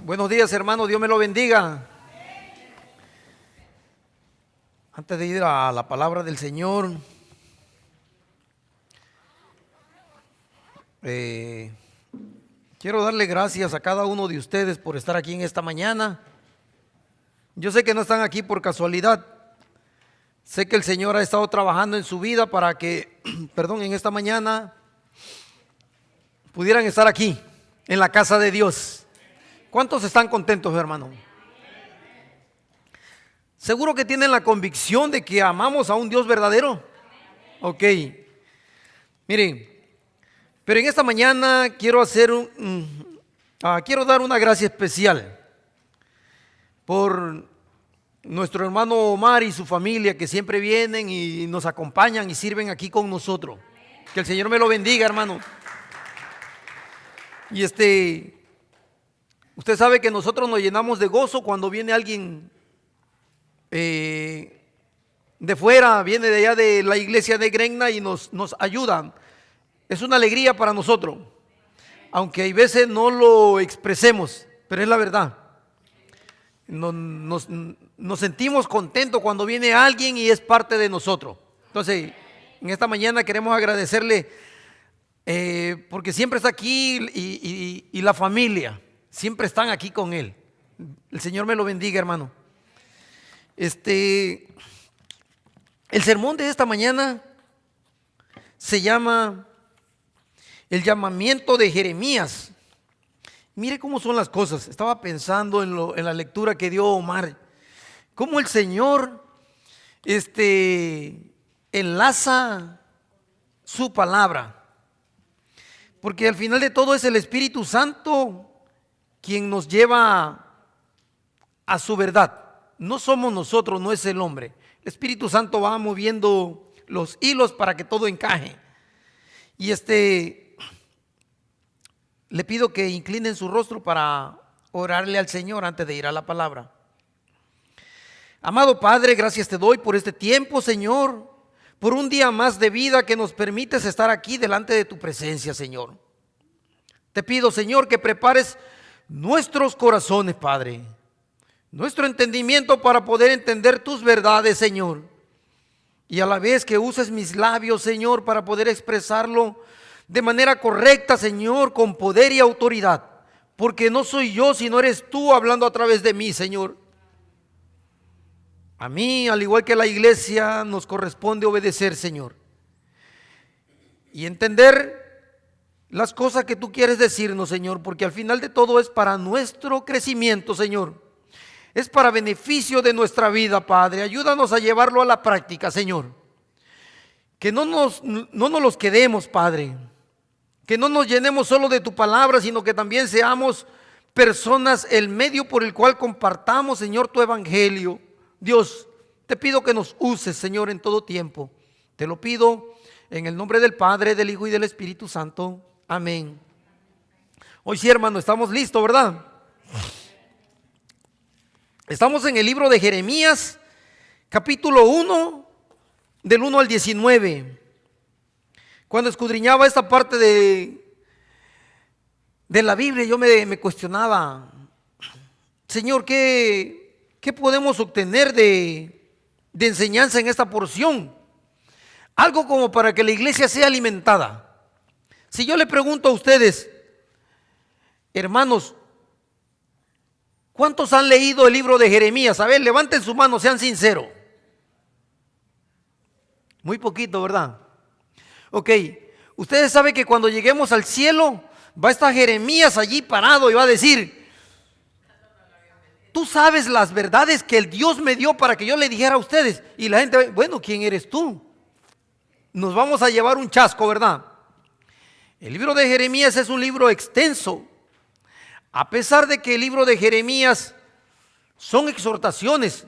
Buenos días, hermano, Dios me lo bendiga. Antes de ir a la palabra del Señor, quiero darle gracias a cada uno de ustedes por estar aquí en esta mañana. Yo sé que no están aquí por casualidad. Sé que el Señor ha estado trabajando en su vida para que, en esta mañana pudieran estar aquí, en la casa de Dios. ¿Cuántos están contentos, hermano? ¿Seguro que tienen la convicción de que amamos a un Dios verdadero? Ok. Miren, pero en esta mañana quiero quiero dar una gracia especial por nuestro hermano Omar y su familia que siempre vienen y nos acompañan y sirven aquí con nosotros. Que el Señor me lo bendiga, hermano. Y usted sabe que nosotros nos llenamos de gozo cuando viene alguien de fuera, viene de allá de la iglesia de Grenna y nos ayuda. Es una alegría para nosotros, aunque hay veces no lo expresemos, pero es la verdad. Nos sentimos contentos cuando viene alguien y es parte de nosotros. Entonces, en esta mañana queremos agradecerle porque siempre está aquí y la familia siempre están aquí con él. El Señor me lo bendiga, hermano. El sermón de esta mañana se llama el llamamiento de Jeremías. Mire cómo son las cosas. Estaba pensando en la lectura que dio Omar, cómo el Señor enlaza su palabra, porque al final de todo es el Espíritu Santo quien nos lleva a su verdad. No somos nosotros, no es el hombre. El Espíritu Santo va moviendo los hilos para que todo encaje. Y le pido que inclinen su rostro para orarle al Señor antes de ir a la palabra. Amado Padre, gracias te doy por este tiempo, Señor, por un día más de vida que nos permites estar aquí delante de tu presencia, Señor. Te pido, Señor, que prepares nuestros corazones, Padre, nuestro entendimiento para poder entender tus verdades, Señor, y a la vez que uses mis labios, Señor, para poder expresarlo de manera correcta, Señor, con poder y autoridad, porque no soy yo, sino eres tú hablando a través de mí, Señor. A mí, al igual que a la iglesia, nos corresponde obedecer, Señor, y entender las cosas que tú quieres decirnos, Señor, porque al final de todo es para nuestro crecimiento, Señor. Es para beneficio de nuestra vida, Padre. Ayúdanos a llevarlo a la práctica, Señor. Que no nos los quedemos, Padre. Que no nos llenemos solo de tu palabra, sino que también seamos personas, el medio por el cual compartamos, Señor, tu evangelio. Dios, te pido que nos uses, Señor, en todo tiempo. Te lo pido en el nombre del Padre, del Hijo y del Espíritu Santo. Amén. Hoy sí, hermano, estamos listos, ¿verdad? Estamos en el libro de Jeremías, capítulo 1, del 1 al 19. Cuando escudriñaba esta parte de la Biblia, yo me cuestionaba, Señor, ¿qué podemos obtener de enseñanza en esta porción? Algo como para que la iglesia sea alimentada. Si yo le pregunto a ustedes, hermanos, ¿cuántos han leído el libro de Jeremías? A ver, levanten su mano, sean sinceros. Muy poquito, ¿verdad? Ok, ustedes saben que cuando lleguemos al cielo, va a estar Jeremías allí parado y va a decir, tú sabes las verdades que el Dios me dio para que yo le dijera a ustedes. Y la gente, bueno, ¿quién eres tú? Nos vamos a llevar un chasco, ¿verdad? El libro de Jeremías es un libro extenso. A pesar de que el libro de Jeremías son exhortaciones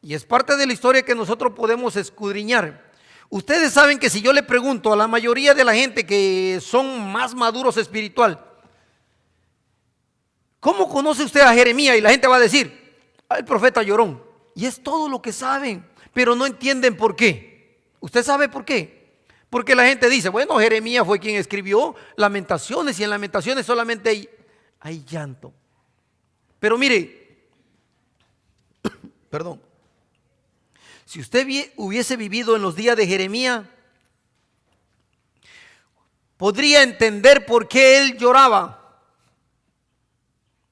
y es parte de la historia que nosotros podemos escudriñar. Ustedes saben que si yo le pregunto a la mayoría de la gente que son más maduros espiritual, ¿cómo conoce usted a Jeremías? Y la gente va a decir, el profeta llorón. Y es todo lo que saben, pero no entienden por qué. ¿Usted sabe por qué? Porque la gente dice, bueno, Jeremías fue quien escribió Lamentaciones y en Lamentaciones solamente hay llanto. Pero mire, perdón, si usted hubiese vivido en los días de Jeremías, podría entender por qué él lloraba.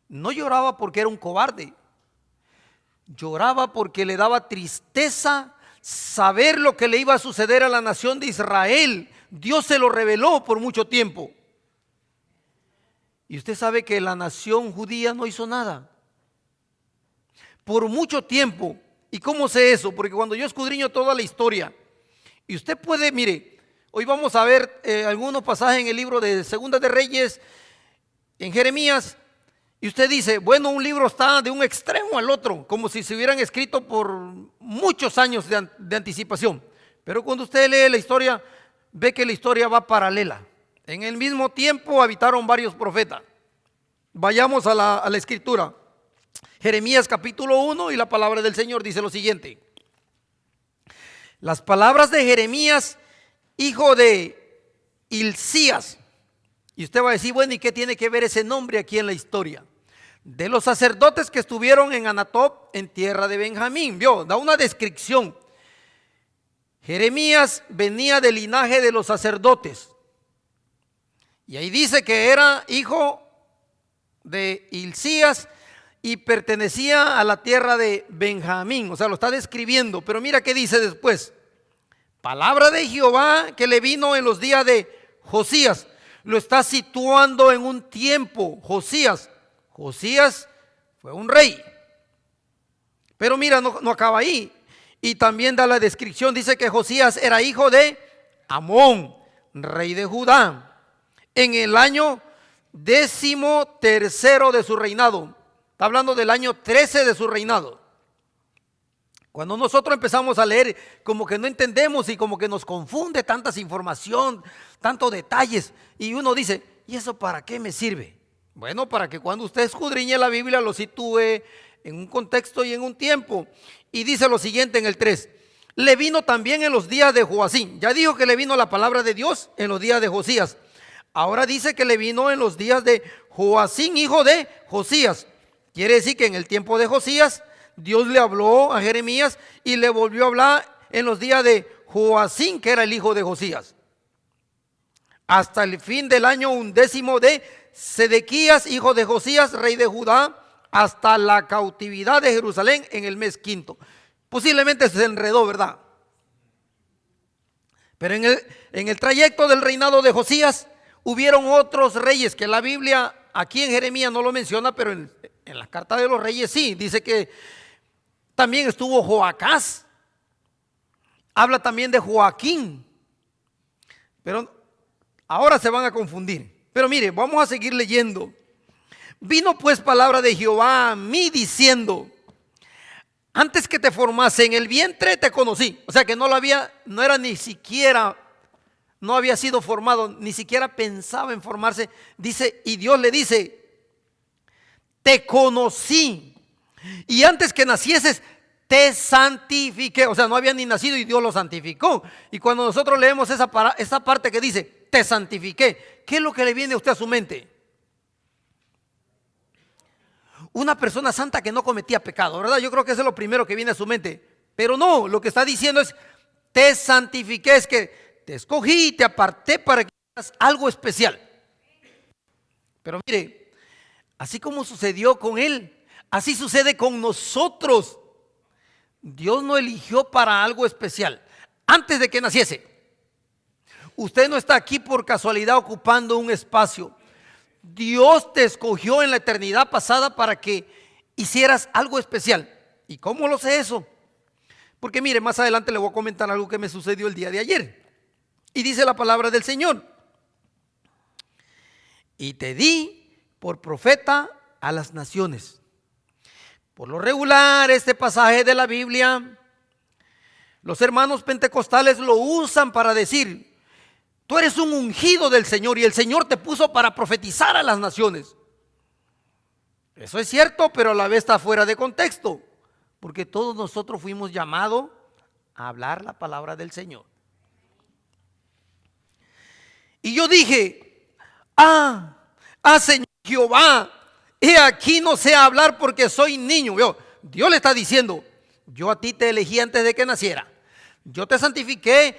No lloraba porque era un cobarde, lloraba porque le daba tristeza saber lo que le iba a suceder a la nación de Israel. Dios se lo reveló por mucho tiempo. Y usted sabe que la nación judía no hizo nada por mucho tiempo. ¿Y cómo sé eso? Porque cuando yo escudriño toda la historia, y usted puede, mire, hoy vamos a ver algunos pasajes en el libro de Segunda de Reyes, en Jeremías, y usted dice, bueno, un libro está de un extremo al otro, como si se hubieran escrito por muchos años de anticipación. Pero cuando usted lee la historia, ve que la historia va paralela. En el mismo tiempo habitaron varios profetas. Vayamos a la escritura. Jeremías capítulo 1, y la palabra del Señor dice lo siguiente. Las palabras de Jeremías, hijo de Hilcías. Y usted va a decir, bueno, ¿y qué tiene que ver ese nombre aquí en la historia? De los sacerdotes que estuvieron en Anatop, en tierra de Benjamín. Vio, da una descripción. Jeremías venía del linaje de los sacerdotes. Y ahí dice que era hijo de Hilcías y pertenecía a la tierra de Benjamín. O sea, lo está describiendo. Pero mira qué dice después. Palabra de Jehová que le vino en los días de Josías. Lo está situando en un tiempo. Josías fue un rey. Pero mira, no acaba ahí. Y también da la descripción. Dice que Josías era hijo de Amón, rey de Judá, en el año 13º de su reinado. Está hablando del año 13 de su reinado. Cuando nosotros empezamos a leer, como que no entendemos y como que nos confunde tantas información, tantos detalles. Y uno dice, ¿y eso para qué me sirve? Bueno, para que cuando usted escudriñe la Biblia lo sitúe en un contexto y en un tiempo. Y dice lo siguiente en el 3. Le vino también en los días de Joacim. Ya dijo que le vino la palabra de Dios en los días de Josías. Ahora dice que le vino en los días de Joacim, hijo de Josías. Quiere decir que en el tiempo de Josías Dios le habló a Jeremías y le volvió a hablar en los días de Joacim, que era el hijo de Josías, hasta el fin del año 11 de Sedequías, hijo de Josías, rey de Judá, hasta la cautividad de Jerusalén en el mes 5. Posiblemente se enredó, ¿verdad? Pero en el trayecto del reinado de Josías hubieron otros reyes que la Biblia aquí en Jeremías no lo menciona, pero en la carta de los reyes sí. Dice que también estuvo Joacás. Habla también de Joaquín. Pero ahora se van a confundir. Pero mire, vamos a seguir leyendo. Vino pues palabra de Jehová a mí diciendo, antes que te formase en el vientre te conocí. O sea que no era ni siquiera, no había sido formado, ni siquiera pensaba en formarse. Dice, y Dios le dice, te conocí. Y antes que nacieses te santifiqué. O sea, no había ni nacido y Dios lo santificó. Y cuando nosotros leemos esa parte que dice, te santifiqué, ¿qué es lo que le viene a usted a su mente? Una persona santa que no cometía pecado, ¿verdad? Yo creo que eso es lo primero que viene a su mente. Pero no, lo que está diciendo es, te santifiqué, es que te escogí y te aparté para que hagas algo especial. Pero mire, así como sucedió con él, así sucede con nosotros. Dios nos eligió para algo especial antes de que naciese. Usted no está aquí por casualidad ocupando un espacio. Dios te escogió en la eternidad pasada para que hicieras algo especial. ¿Y cómo lo sé eso? Porque mire, más adelante le voy a comentar algo que me sucedió el día de ayer. Y dice la palabra del Señor. Y te di por profeta a las naciones. Por lo regular, este pasaje de la Biblia, los hermanos pentecostales lo usan para decir, tú eres un ungido del Señor y el Señor te puso para profetizar a las naciones. Eso es cierto, pero a la vez está fuera de contexto, porque todos nosotros fuimos llamados a hablar la palabra del Señor. Y yo dije, Señor Jehová, he aquí no sé hablar porque soy niño. Dios le está diciendo, yo a ti te elegí antes de que naciera. Yo te santifiqué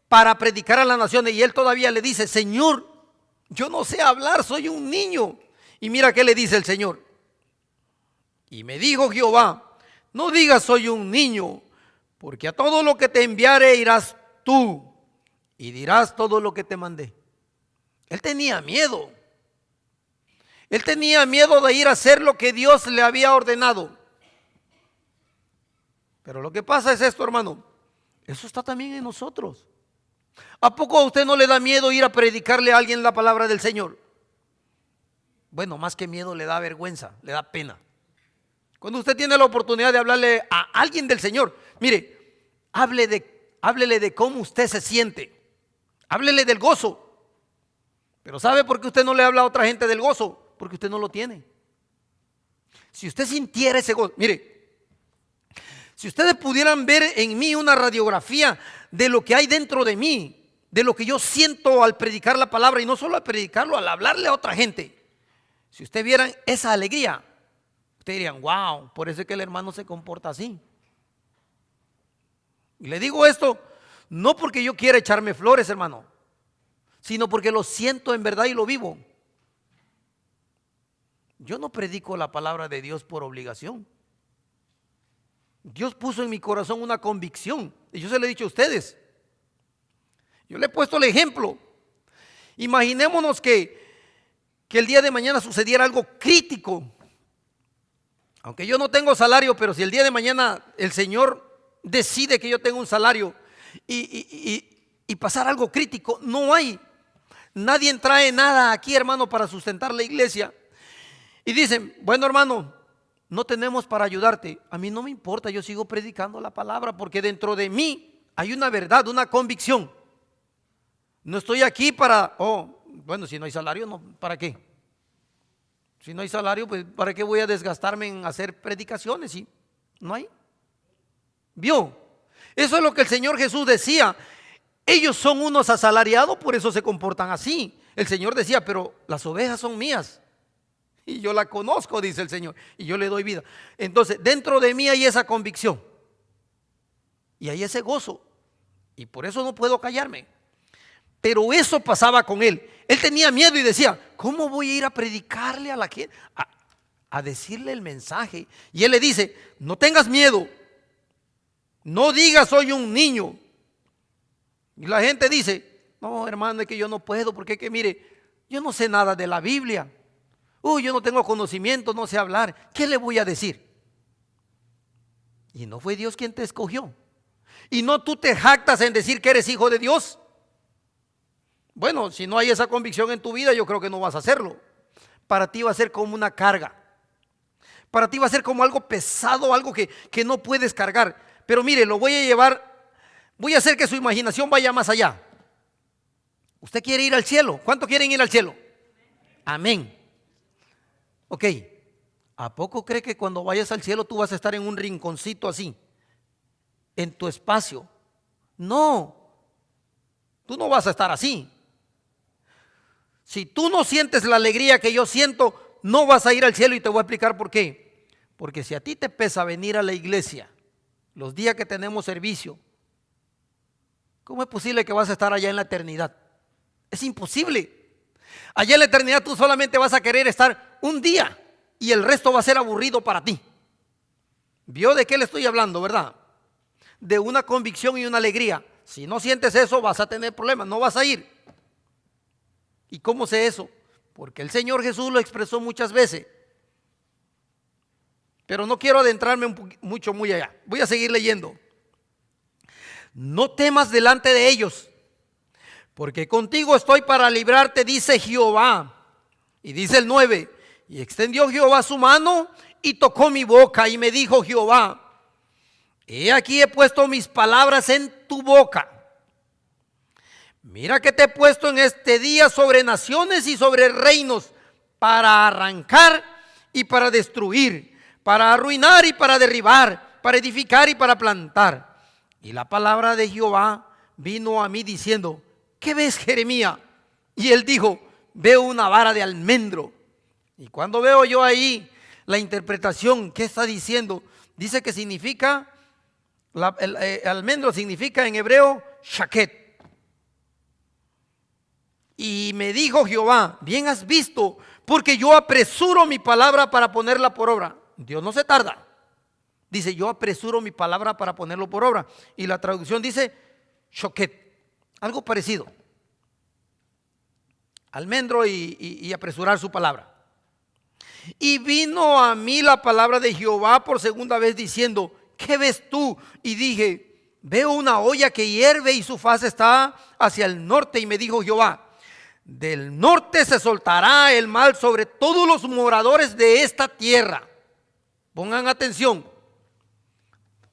para predicar a las naciones. Y él todavía le dice, Señor, yo no sé hablar, soy un niño. Y mira qué le dice el Señor. Y me dijo Jehová, no digas soy un niño, porque a todo lo que te enviare irás tú y dirás todo lo que te mandé. Él tenía miedo. Él tenía miedo de ir a hacer lo que Dios le había ordenado. Pero lo que pasa es esto, hermano. Eso está también en nosotros. ¿A poco a usted no le da miedo ir a predicarle a alguien la palabra del Señor? Bueno, más que miedo le da vergüenza, le da pena. Cuando usted tiene la oportunidad de hablarle a alguien del Señor, mire, háblele de cómo usted se siente. Háblele del gozo. Pero ¿sabe por qué usted no le habla a otra gente del gozo? Porque usted no lo tiene. Si usted sintiera ese gozo, mire, si ustedes pudieran ver en mí una radiografía de lo que hay dentro de mí, de lo que yo siento al predicar la palabra, y no solo al predicarlo, al hablarle a otra gente, si ustedes vieran esa alegría, ustedes dirían, wow, por eso es que el hermano se comporta así. Y le digo esto no porque yo quiera echarme flores, hermano, sino porque lo siento en verdad y lo vivo. Yo no predico la palabra de Dios por obligación. Dios puso en mi corazón una convicción, y yo se lo he dicho a ustedes. Yo le he puesto el ejemplo. Imaginémonos que el día de mañana sucediera algo crítico. Aunque yo no tengo salario, pero si el día de mañana el Señor decide que yo tengo un salario y pasar algo crítico, no hay. Nadie trae nada aquí, hermano, para sustentar la iglesia. Y dicen, bueno, hermano, no tenemos para ayudarte. A mí no me importa, yo sigo predicando la palabra porque dentro de mí hay una verdad, una convicción. No estoy aquí para, bueno, si no hay salario, no, ¿para qué? Si no hay salario, pues ¿para qué voy a desgastarme en hacer predicaciones? ¿Sí? No hay. ¿Vio? Eso es lo que el Señor Jesús decía. Ellos son unos asalariados, por eso se comportan así. El Señor decía, pero las ovejas son mías. Y yo la conozco, dice el Señor, y yo le doy vida. Entonces, dentro de mí hay esa convicción. Y hay ese gozo. Y por eso no puedo callarme. Pero eso pasaba con él. Él tenía miedo y decía, ¿cómo voy a ir a predicarle a la gente? A decirle el mensaje. Y él le dice, no tengas miedo. No digas soy un niño. Y la gente dice, no, hermano, es que yo no puedo, porque es que mire, yo no sé nada de la Biblia. Yo no tengo conocimiento, no sé hablar. ¿Qué le voy a decir? Y no fue Dios quien te escogió. Y no tú te jactas en decir que eres hijo de Dios. Bueno, si no hay esa convicción en tu vida, yo creo que no vas a hacerlo. Para ti va a ser como una carga. Para ti va a ser como algo pesado, algo que no puedes cargar. Pero mire, lo voy a llevar, voy a hacer que su imaginación vaya más allá. ¿Usted quiere ir al cielo? ¿Cuántos quieren ir al cielo? Amén. Ok, ¿a poco cree que cuando vayas al cielo tú vas a estar en un rinconcito así, en tu espacio? No, tú no vas a estar así. Si tú no sientes la alegría que yo siento, no vas a ir al cielo, y te voy a explicar por qué. Porque si a ti te pesa venir a la iglesia los días que tenemos servicio, ¿cómo es posible que vas a estar allá en la eternidad? Es imposible. Allá en la eternidad tú solamente vas a querer estar un día y el resto va a ser aburrido para ti. ¿Vio de qué le estoy hablando, verdad? De una convicción y una alegría. Si no sientes eso, vas a tener problemas, no vas a ir. ¿Y cómo sé eso? Porque el Señor Jesús lo expresó muchas veces. Pero no quiero adentrarme muy allá. Voy a seguir leyendo. No temas delante de ellos, porque contigo estoy para librarte, dice Jehová. Y dice el 9, y extendió Jehová su mano y tocó mi boca, y me dijo Jehová, he aquí he puesto mis palabras en tu boca. Mira que te he puesto en este día sobre naciones y sobre reinos, para arrancar y para destruir, para arruinar y para derribar, para edificar y para plantar. Y la palabra de Jehová vino a mí diciendo, ¿qué ves, Jeremías? Y él dijo, veo una vara de almendro. Y cuando veo yo ahí la interpretación, ¿qué está diciendo? Dice que significa, almendro significa en hebreo shaket. Y me dijo Jehová, bien has visto, porque yo apresuro mi palabra para ponerla por obra. Dios no se tarda. Dice, yo apresuro mi palabra para ponerlo por obra. Y la traducción dice shoket, algo parecido. Almendro y apresurar su palabra. Y vino a mí la palabra de Jehová por segunda vez diciendo, ¿qué ves tú? Y dije, veo una olla que hierve y su faz está hacia el norte. Y me dijo Jehová, del norte se soltará el mal sobre todos los moradores de esta tierra. Pongan atención,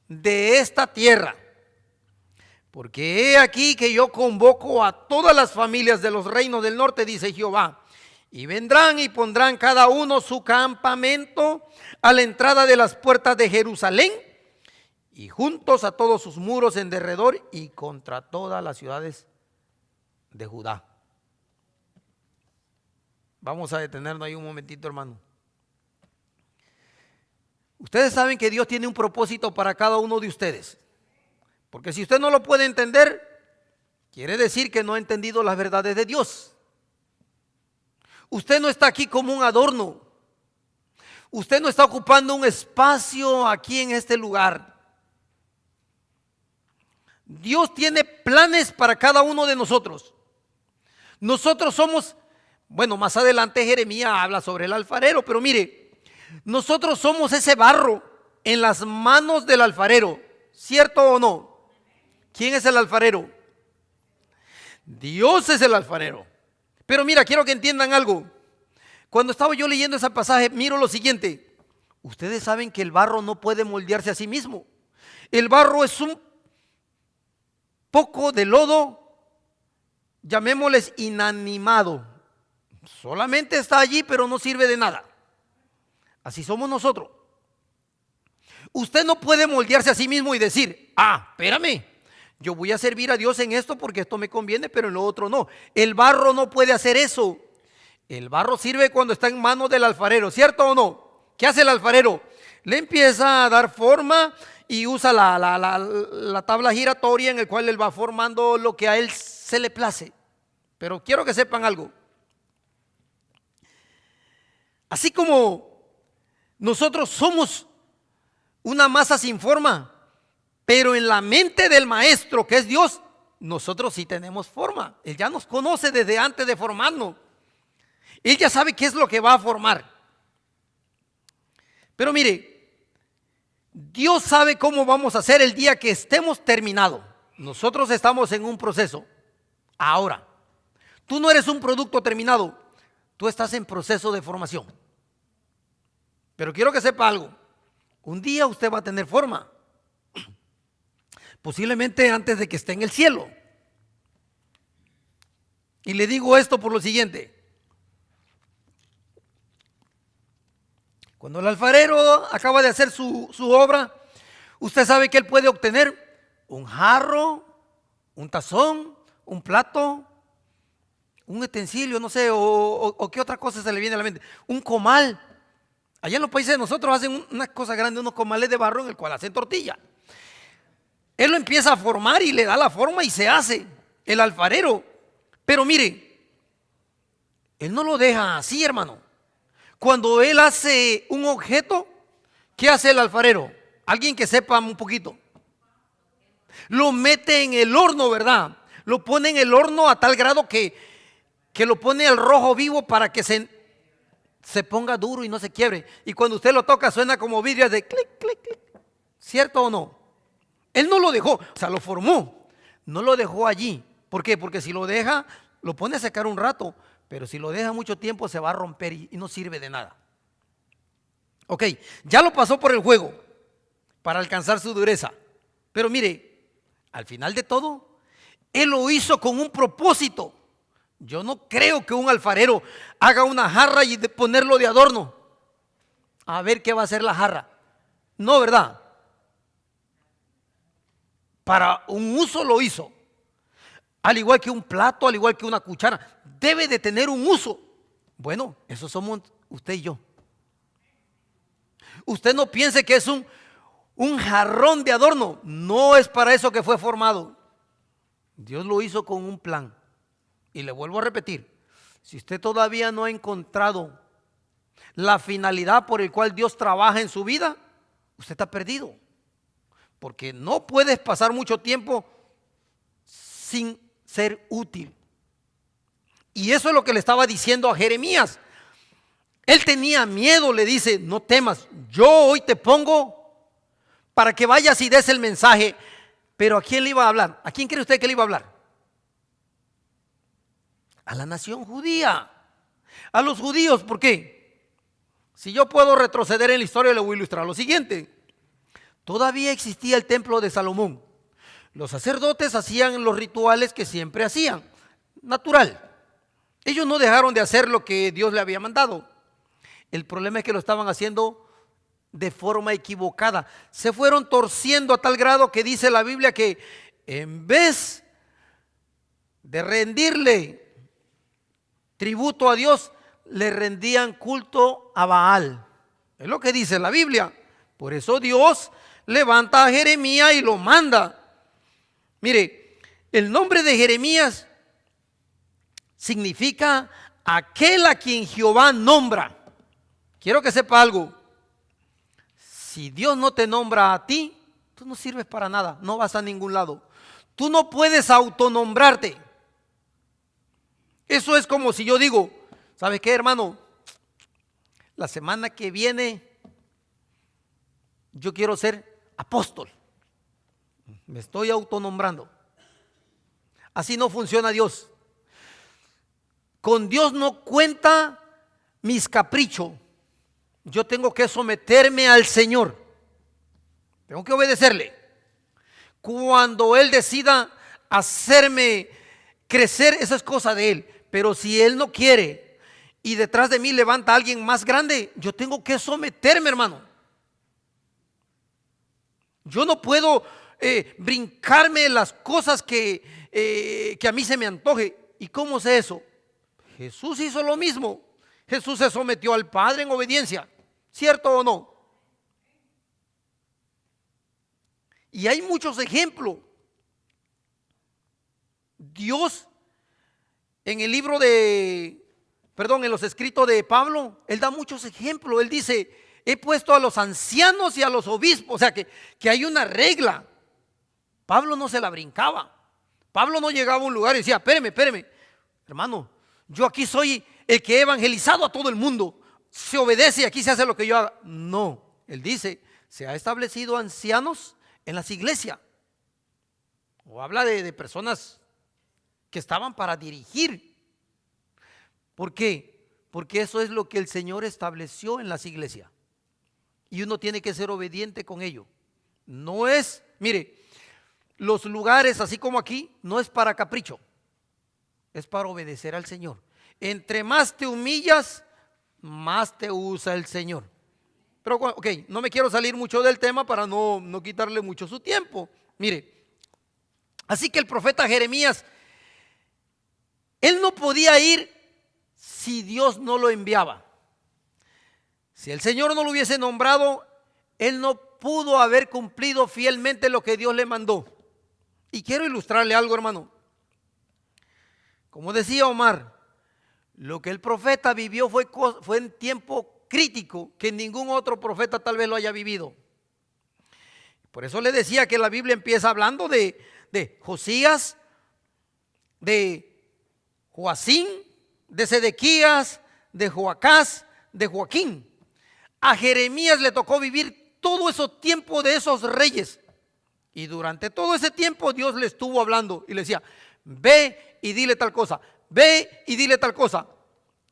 de esta tierra. Porque he aquí que yo convoco a todas las familias de los reinos del norte, dice Jehová. Y vendrán y pondrán cada uno su campamento a la entrada de las puertas de Jerusalén y juntos a todos sus muros en derredor y contra todas las ciudades de Judá. Vamos a detenernos ahí un momentito, hermano. Ustedes saben que Dios tiene un propósito para cada uno de ustedes. Porque si usted no lo puede entender, quiere decir que no ha entendido las verdades de Dios. Usted no está aquí como un adorno. Usted no está ocupando un espacio aquí en este lugar. Dios tiene planes para cada uno de nosotros. Nosotros somos, bueno, más adelante Jeremías habla sobre el alfarero, pero mire, nosotros somos ese barro en las manos del alfarero, ¿cierto o no? ¿Quién es el alfarero? Dios es el alfarero. Pero mira, quiero que entiendan algo. Cuando estaba yo leyendo ese pasaje, miro lo siguiente. Ustedes saben que el barro no puede moldearse a sí mismo. El barro es un poco de lodo, llamémosles inanimado. Solamente está allí, pero no sirve de nada. Así somos nosotros. Usted no puede moldearse a sí mismo y decir, espérame, yo voy a servir a Dios en esto porque esto me conviene, pero en lo otro no. El barro no puede hacer eso. El barro sirve cuando está en manos del alfarero, ¿cierto o no? ¿Qué hace el alfarero? Le empieza a dar forma y usa la tabla giratoria en el cual él va formando lo que a él se le place. Pero quiero que sepan algo. Así como nosotros somos una masa sin forma, pero en la mente del maestro, que es Dios, nosotros sí tenemos forma. Él ya nos conoce desde antes de formarnos. Él ya sabe qué es lo que va a formar. Pero mire, Dios sabe cómo vamos a hacer el día que estemos terminados. Nosotros estamos en un proceso. Ahora, tú no eres un producto terminado, tú estás en proceso de formación. Pero quiero que sepa algo. Un día usted va a tener forma. Posiblemente antes de que esté en el cielo. Y le digo esto por lo siguiente. Cuando el alfarero acaba de hacer su obra, usted sabe que él puede obtener un jarro, un tazón, un plato, un utensilio, no sé, o qué otra cosa se le viene a la mente. Un comal. Allá en los países de nosotros hacen una cosa grande, unos comales de barro en el cual hacen tortilla. Él lo empieza a formar y le da la forma y se hace el alfarero. Pero mire, él no lo deja así, hermano. Cuando él hace un objeto, ¿qué hace el alfarero? Alguien que sepa un poquito. Lo mete en el horno, ¿verdad? Lo pone en el horno a tal grado que lo pone al rojo vivo para que se ponga duro y no se quiebre. Y cuando usted lo toca suena como vidrio de clic, clic, clic. ¿Cierto o no? Él no lo dejó, o sea, lo formó. No lo dejó allí. ¿Por qué? Porque si lo deja, lo pone a secar un rato. Pero si lo deja mucho tiempo se va a romper y no sirve de nada. Ok, ya lo pasó por el juego para alcanzar su dureza. Pero mire, al final de todo, él lo hizo con un propósito. Yo no creo que un alfarero haga una jarra y ponerlo de adorno. A ver qué va a hacer la jarra. No, ¿verdad? Para un uso lo hizo. Al igual que un plato, al igual que una cuchara. Debe de tener un uso. Bueno, eso somos usted y yo. Usted no piense que es un jarrón de adorno. No es para eso que fue formado. Dios lo hizo con un plan. Y le vuelvo a repetir, si usted todavía no ha encontrado la finalidad por el cual Dios trabaja en su vida, usted está perdido. Porque no puedes pasar mucho tiempo sin ser útil. Y eso es lo que le estaba diciendo a Jeremías. Él tenía miedo, le dice, no temas, yo hoy te pongo para que vayas y des el mensaje. Pero ¿a quién le iba a hablar? ¿A quién cree usted que le iba a hablar? A la nación judía, a los judíos. ¿Por qué? Si yo puedo retroceder en la historia, le voy a ilustrar lo siguiente. Todavía existía el templo de Salomón. Los sacerdotes hacían los rituales que siempre hacían, natural. Ellos no dejaron de hacer lo que Dios le había mandado. El problema es que lo estaban haciendo de forma equivocada. Se fueron torciendo a tal grado que dice la Biblia que en vez de rendirle tributo a Dios, le rendían culto a Baal. Es lo que dice la Biblia. Por eso Dios levanta a Jeremías y lo manda. Mire, el nombre de Jeremías significa aquel a quien Jehová nombra. Quiero que sepa algo. Si Dios no te nombra a ti, tú no sirves para nada, no vas a ningún lado. Tú no puedes autonombrarte. Eso es como si yo digo, ¿sabes qué, hermano? La semana que viene yo quiero ser apóstol. Me estoy autonombrando. Así no funciona Dios. Con Dios no cuenta mis caprichos. Yo tengo que someterme al Señor. Tengo que obedecerle. Cuando Él decida hacerme crecer, esa es cosa de Él. Pero si Él no quiere y detrás de mí levanta a alguien más grande, yo tengo que someterme, hermano. Yo no puedo brincarme las cosas que a mí se me antoje. ¿Y cómo sé eso? Jesús hizo lo mismo. Jesús se sometió al Padre en obediencia. ¿Cierto o no? Y hay muchos ejemplos. Dios en el libro en los escritos de Pablo, él da muchos ejemplos. Él dice, he puesto a los ancianos y a los obispos. O sea que hay una regla. Pablo no se la brincaba. Pablo no llegaba a un lugar y decía, espéreme, hermano, yo aquí soy el que he evangelizado a todo el mundo. Se obedece y aquí se hace lo que yo haga. No, él dice, se ha establecido ancianos en las iglesias. O habla de personas que estaban para dirigir. ¿Por qué? Porque eso es lo que el Señor estableció en las iglesias. Y uno tiene que ser obediente con ello. No es, mire, los lugares así como aquí, no es para capricho. Es para obedecer al Señor. Entre más te humillas, más te usa el Señor. Pero ok, no me quiero salir mucho del tema para no quitarle mucho su tiempo. Mire, así que el profeta Jeremías, él no podía ir si Dios no lo enviaba. Si el Señor no lo hubiese nombrado, él no pudo haber cumplido fielmente lo que Dios le mandó. Y quiero ilustrarle algo, hermano. Como decía Omar, lo que el profeta vivió fue en tiempo crítico que ningún otro profeta tal vez lo haya vivido. Por eso le decía que la Biblia empieza hablando de Josías, de Joacín, de Sedequías, de Joacás, de Joaquín. A Jeremías le tocó vivir todo ese tiempo de esos reyes. Y durante todo ese tiempo Dios le estuvo hablando y le decía, ve y dile tal cosa, ve y dile tal cosa.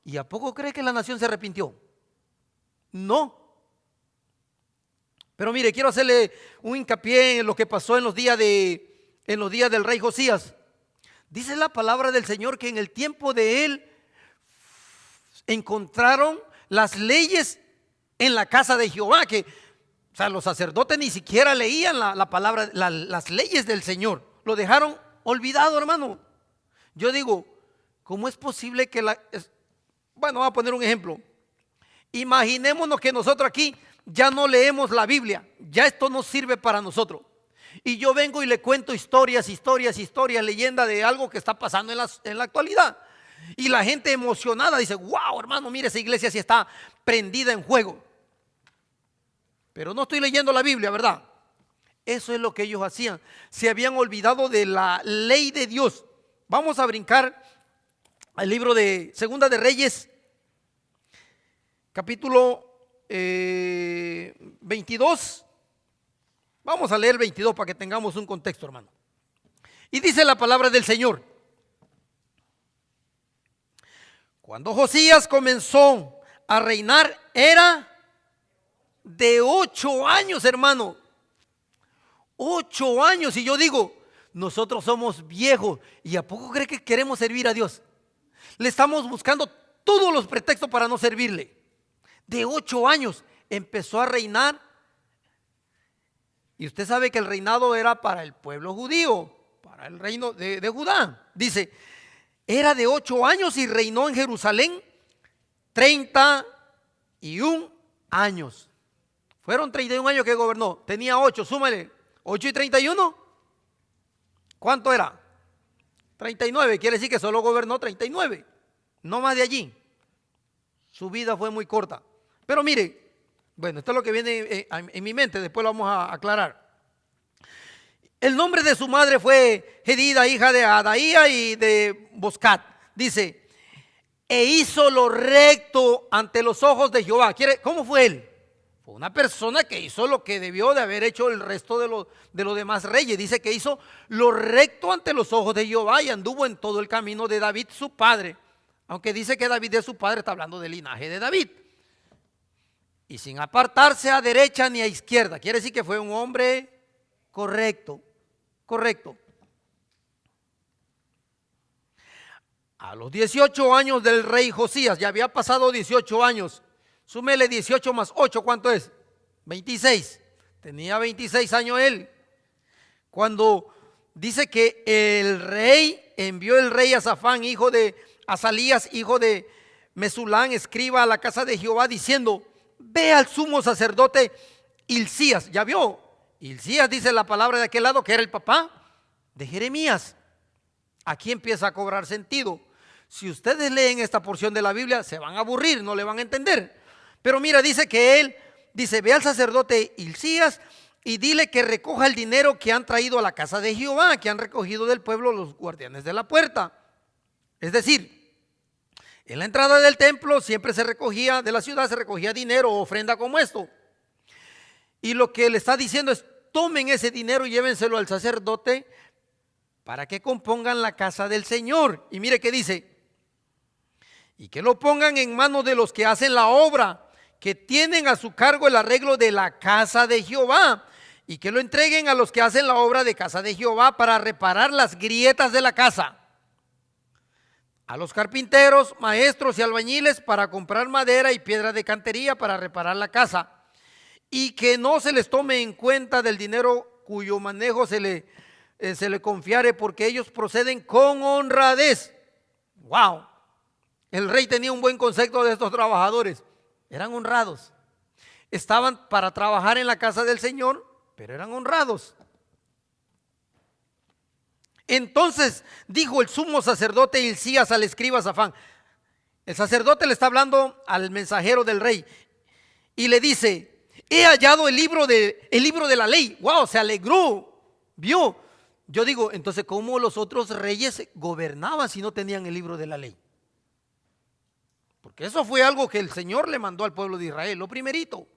¿Y a poco cree que la nación se arrepintió? No. Pero mire, quiero hacerle un hincapié en lo que pasó en los días del rey Josías. Dice la palabra del Señor que en el tiempo de él encontraron las leyes en la casa de Jehová, que o sea, los sacerdotes ni siquiera leían la palabra, las leyes del Señor. Lo dejaron olvidado, hermano. Yo digo, ¿cómo es posible que bueno, voy a poner un ejemplo. Imaginémonos que nosotros aquí ya no leemos la Biblia, ya esto no sirve para nosotros. Y yo vengo y le cuento historias, leyenda de algo que está pasando en la actualidad. Y la gente emocionada dice, wow, hermano, mire, esa iglesia sí está prendida en fuego. Pero no estoy leyendo la Biblia, ¿verdad? Eso es lo que ellos hacían. Se habían olvidado de la ley de Dios. Vamos a brincar al libro de Segunda de Reyes, capítulo 22. Vamos a leer 22 para que tengamos un contexto, hermano. Y dice la palabra del Señor: cuando Josías comenzó a reinar, era de 8 años, hermano. 8 años. Y yo digo, nosotros somos viejos, ¿y a poco cree que queremos servir a Dios? Le estamos buscando todos los pretextos para no servirle. De 8 años empezó a reinar. Y usted sabe que el reinado era para el pueblo judío, para el reino de Judá. Dice, era de 8 años y reinó en Jerusalén 31 años. Fueron 31 años que gobernó. Tenía 8, súmale 8 y 31. ¿Cuánto era? 39, quiere decir que solo gobernó 39. No más de allí. Su vida fue muy corta. Pero mire, bueno, esto es lo que viene en mi mente, después lo vamos a aclarar. El nombre de su madre fue Jedida, hija de Adaía y de Boscat. Dice, e hizo lo recto ante los ojos de Jehová. ¿Cómo fue él? Fue una persona que hizo lo que debió de haber hecho el resto de los demás reyes. Dice que hizo lo recto ante los ojos de Jehová y anduvo en todo el camino de David, su padre. Aunque dice que David es su padre, está hablando del linaje de David. Y sin apartarse a derecha ni a izquierda. Quiere decir que fue un hombre correcto. A los 18 años del rey Josías, ya había pasado 18 años. Súmele 18 más 8, ¿cuánto es? 26. Tenía 26 años él. Cuando dice que envió el rey a Safán, hijo de Azalías, hijo de Mesulán, escriba a la casa de Jehová, diciendo, ve al sumo sacerdote Hilcías. ¿Ya vio? Hilcías dice la palabra de aquel lado que era el papá de Jeremías. Aquí empieza a cobrar sentido. Si ustedes leen esta porción de la Biblia, se van a aburrir, no le van a entender. Pero mira, dice que él, dice, ve al sacerdote Hilcías y dile que recoja el dinero que han traído a la casa de Jehová, que han recogido del pueblo los guardianes de la puerta. Es decir, en la entrada del templo siempre se recogía, de la ciudad se recogía dinero o ofrenda como esto. Y lo que le está diciendo es, tomen ese dinero y llévenselo al sacerdote para que compongan la casa del Señor. Y mire qué dice, y que lo pongan en manos de los que hacen la obra, que tienen a su cargo el arreglo de la casa de Jehová, y que lo entreguen a los que hacen la obra de casa de Jehová para reparar las grietas de la casa. A los carpinteros, maestros y albañiles para comprar madera y piedra de cantería para reparar la casa. Y que no se les tome en cuenta del dinero cuyo manejo se le confiare, porque ellos proceden con honradez. ¡Wow! El rey tenía un buen concepto de estos trabajadores. Eran honrados. Estaban para trabajar en la casa del Señor, pero eran honrados. Entonces dijo el sumo sacerdote Hilcías al escriba Safán. El sacerdote le está hablando al mensajero del rey y le dice, he hallado el libro de la ley. Wow, se alegró, vio. Yo digo, entonces, ¿cómo los otros reyes gobernaban si no tenían el libro de la ley? Porque eso fue algo que el Señor le mandó al pueblo de Israel, lo primerito.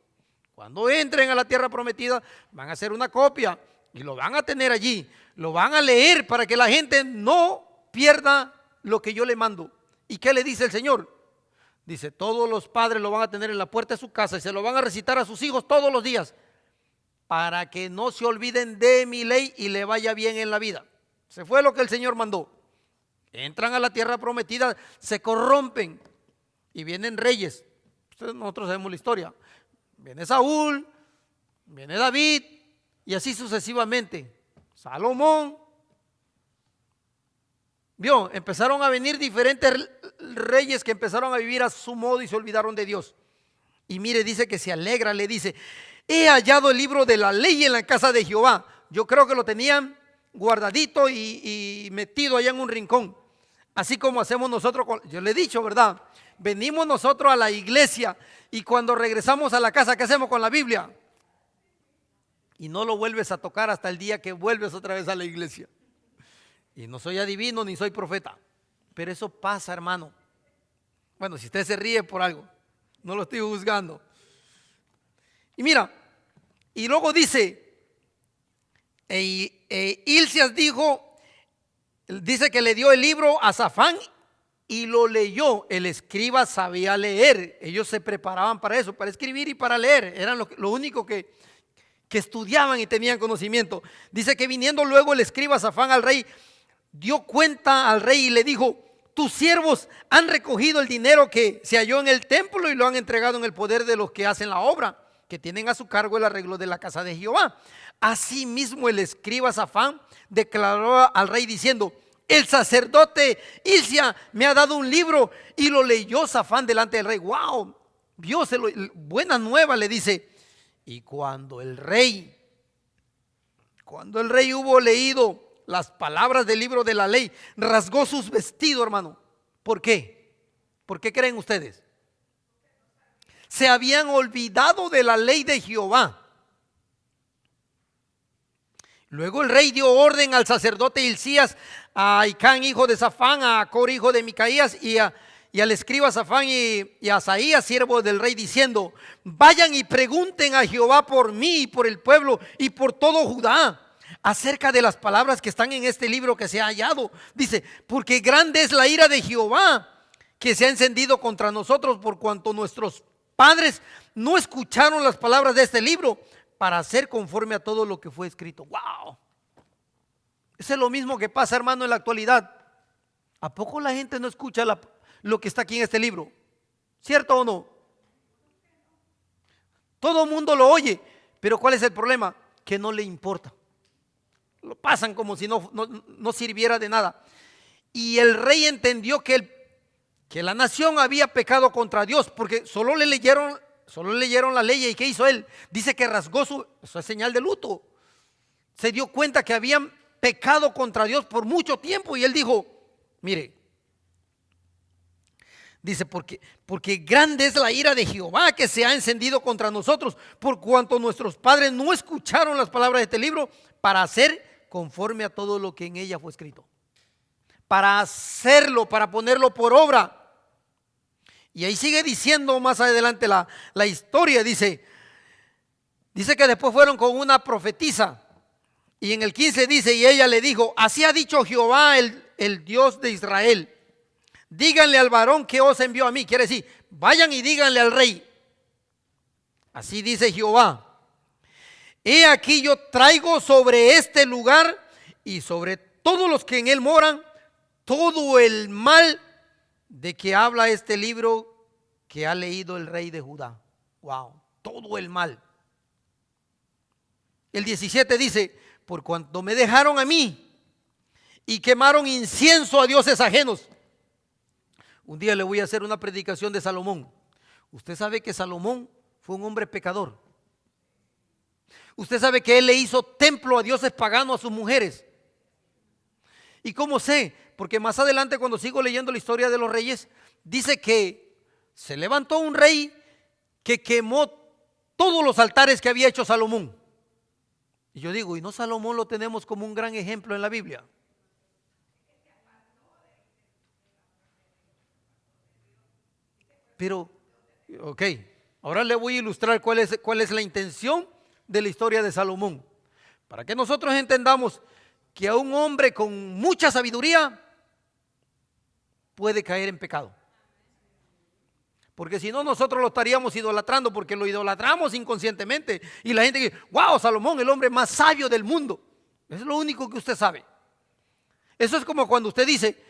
Cuando entren a la tierra prometida, van a hacer una copia y lo van a tener allí. Lo van a leer para que la gente no pierda lo que yo le mando. ¿Y qué le dice el Señor? Dice, todos los padres lo van a tener en la puerta de su casa y se lo van a recitar a sus hijos todos los días para que no se olviden de mi ley y le vaya bien en la vida. Se fue lo que el Señor mandó. Entran a la tierra prometida, se corrompen y vienen reyes. Nosotros sabemos la historia. Viene Saúl, viene David y así sucesivamente. Salomón. Vio, empezaron a venir diferentes reyes que empezaron a vivir a su modo y se olvidaron de Dios. Y mire, dice que se alegra, le dice: he hallado el libro de la ley en la casa de Jehová. Yo creo que lo tenían guardadito y metido allá en un rincón. Así como hacemos nosotros, yo le he dicho, ¿verdad? Venimos nosotros a la iglesia y cuando regresamos a la casa, ¿qué hacemos con la Biblia? Y no lo vuelves a tocar hasta el día que vuelves otra vez a la iglesia. Y no soy adivino ni soy profeta, pero eso pasa, hermano. Bueno, si usted se ríe por algo, no lo estoy juzgando. Y mira, y luego dice, Hilcias dice que le dio el libro a Safán y lo leyó. El escriba sabía leer. Ellos se preparaban para eso, para escribir y para leer. Eran lo único que estudiaban y tenían conocimiento. Dice que viniendo luego el escriba Safán al rey, dio cuenta al rey y le dijo: tus siervos han recogido el dinero que se halló en el templo y lo han entregado en el poder de los que hacen la obra, que tienen a su cargo el arreglo de la casa de Jehová. Asimismo el escriba Safán declaró al rey diciendo: el sacerdote Hilcia me ha dado un libro. Y lo leyó Safán delante del rey. Wow, buena nueva, le dice. Y cuando el rey hubo leído las palabras del libro de la ley, rasgó sus vestidos, hermano. ¿Por qué? ¿Por qué creen ustedes? Se habían olvidado de la ley de Jehová. Luego el rey dio orden al sacerdote Hilcías, a Icán hijo de Safán, a Acor hijo de Micaías y al escriba Safán y a Asaías siervo del rey, diciendo: vayan y pregunten a Jehová por mí y por el pueblo y por todo Judá acerca de las palabras que están en este libro que se ha hallado. Dice: porque grande es la ira de Jehová que se ha encendido contra nosotros, por cuanto nuestros padres no escucharon las palabras de este libro para hacer conforme a todo lo que fue escrito. Wow. Eso es lo mismo que pasa, hermano, en la actualidad. ¿A poco la gente no escucha lo que está aquí en este libro? ¿Cierto o no? Todo el mundo lo oye, pero ¿cuál es el problema? Que no le importa. Lo pasan como si no sirviera de nada. Y el rey entendió que la nación había pecado contra Dios, porque solo leyeron la ley. ¿Y qué hizo él? Dice que rasgó eso es señal de luto. Se dio cuenta que habían pecado contra Dios por mucho tiempo y él dijo: mire, dice, porque grande es la ira de Jehová que se ha encendido contra nosotros, por cuanto nuestros padres no escucharon las palabras de este libro para hacer conforme a todo lo que en ella fue escrito. Para hacerlo, para ponerlo por obra. Y ahí sigue diciendo más adelante la historia. Dice que después fueron con una profetisa. Y en el 15 dice: y ella le dijo: así ha dicho Jehová, el Dios de Israel. Díganle al varón que os envió a mí. Quiere decir, vayan y díganle al rey: así dice Jehová, he aquí yo traigo sobre este lugar y sobre todos los que en él moran todo el mal de que habla este libro que ha leído el rey de Judá. Wow, todo el mal. El 17 dice: por cuanto me dejaron a mí y quemaron incienso a dioses ajenos. Un día le voy a hacer una predicación de Salomón. Usted sabe que Salomón fue un hombre pecador. Usted sabe que él le hizo templo a dioses paganos a sus mujeres. ¿Y cómo sé? Porque más adelante, cuando sigo leyendo la historia de los reyes, dice que se levantó un rey que quemó todos los altares que había hecho Salomón. Y yo digo, ¿y no Salomón lo tenemos como un gran ejemplo en la Biblia? Pero, ok, ahora le voy a ilustrar cuál es la intención de la historia de Salomón. Para que nosotros entendamos que a un hombre con mucha sabiduría puede caer en pecado. Porque si no, nosotros lo estaríamos idolatrando, porque lo idolatramos inconscientemente. Y la gente dice: wow, Salomón, el hombre más sabio del mundo. Eso es lo único que usted sabe. Eso es como cuando usted dice: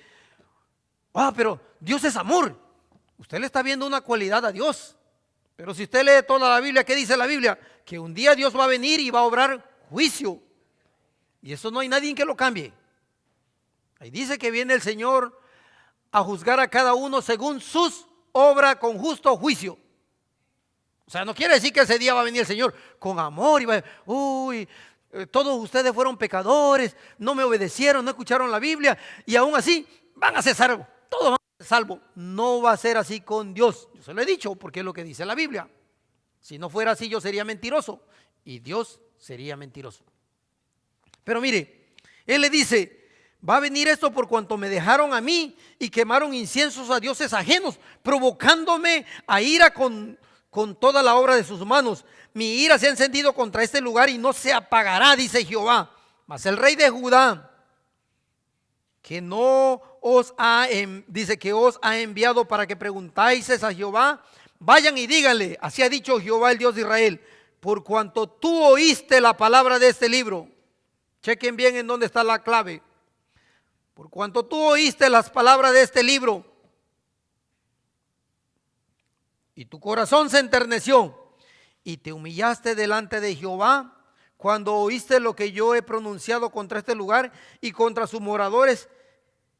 pero Dios es amor. Usted le está viendo una cualidad a Dios. Pero si usted lee toda la Biblia, ¿qué dice la Biblia? Que un día Dios va a venir y va a obrar juicio. Y eso no hay nadie que lo cambie. Ahí dice que viene el Señor a juzgar a cada uno según sus obras con justo juicio. sea, no quiere decir que ese día va a venir el Señor con amor y va a decir, uy, todos ustedes fueron pecadores, no me obedecieron, no escucharon la Biblia y aún así van a ser salvos. Todos van a ser salvos. No va a ser así con Dios. Yo se lo he dicho porque es lo que dice la Biblia. Si no fuera así, yo sería mentiroso y Dios sería mentiroso. Pero mire, Él le dice, va a venir esto por cuanto me dejaron a mí y quemaron inciensos a dioses ajenos, provocándome a ira con toda la obra de sus manos. Mi ira se ha encendido contra este lugar y no se apagará, dice Jehová. Mas el rey de Judá, que no os ha, dice que os ha enviado para que preguntáis a Jehová, vayan y díganle, así ha dicho Jehová el Dios de Israel, por cuanto tú oíste la palabra de este libro. Chequen bien en dónde está la clave. Por cuanto tú oíste las palabras de este libro y tu corazón se enterneció y te humillaste delante de Jehová cuando oíste lo que yo he pronunciado contra este lugar y contra sus moradores,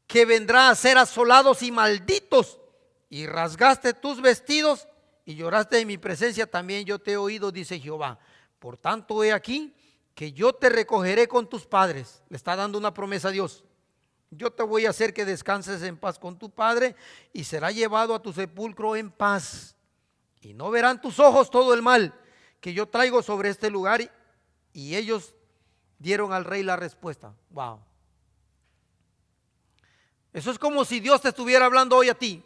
que vendrá a ser asolados y malditos, y rasgaste tus vestidos y lloraste en mi presencia, también yo te he oído, dice Jehová. Por tanto, he aquí que yo te recogeré con tus padres. Le está dando una promesa a Dios. Yo te voy a hacer que descanses en paz con tu padre y será llevado a tu sepulcro en paz. Y no verán tus ojos todo el mal que yo traigo sobre este lugar. Y ellos dieron al rey la respuesta. Wow. Eso es como si Dios te estuviera hablando hoy a ti.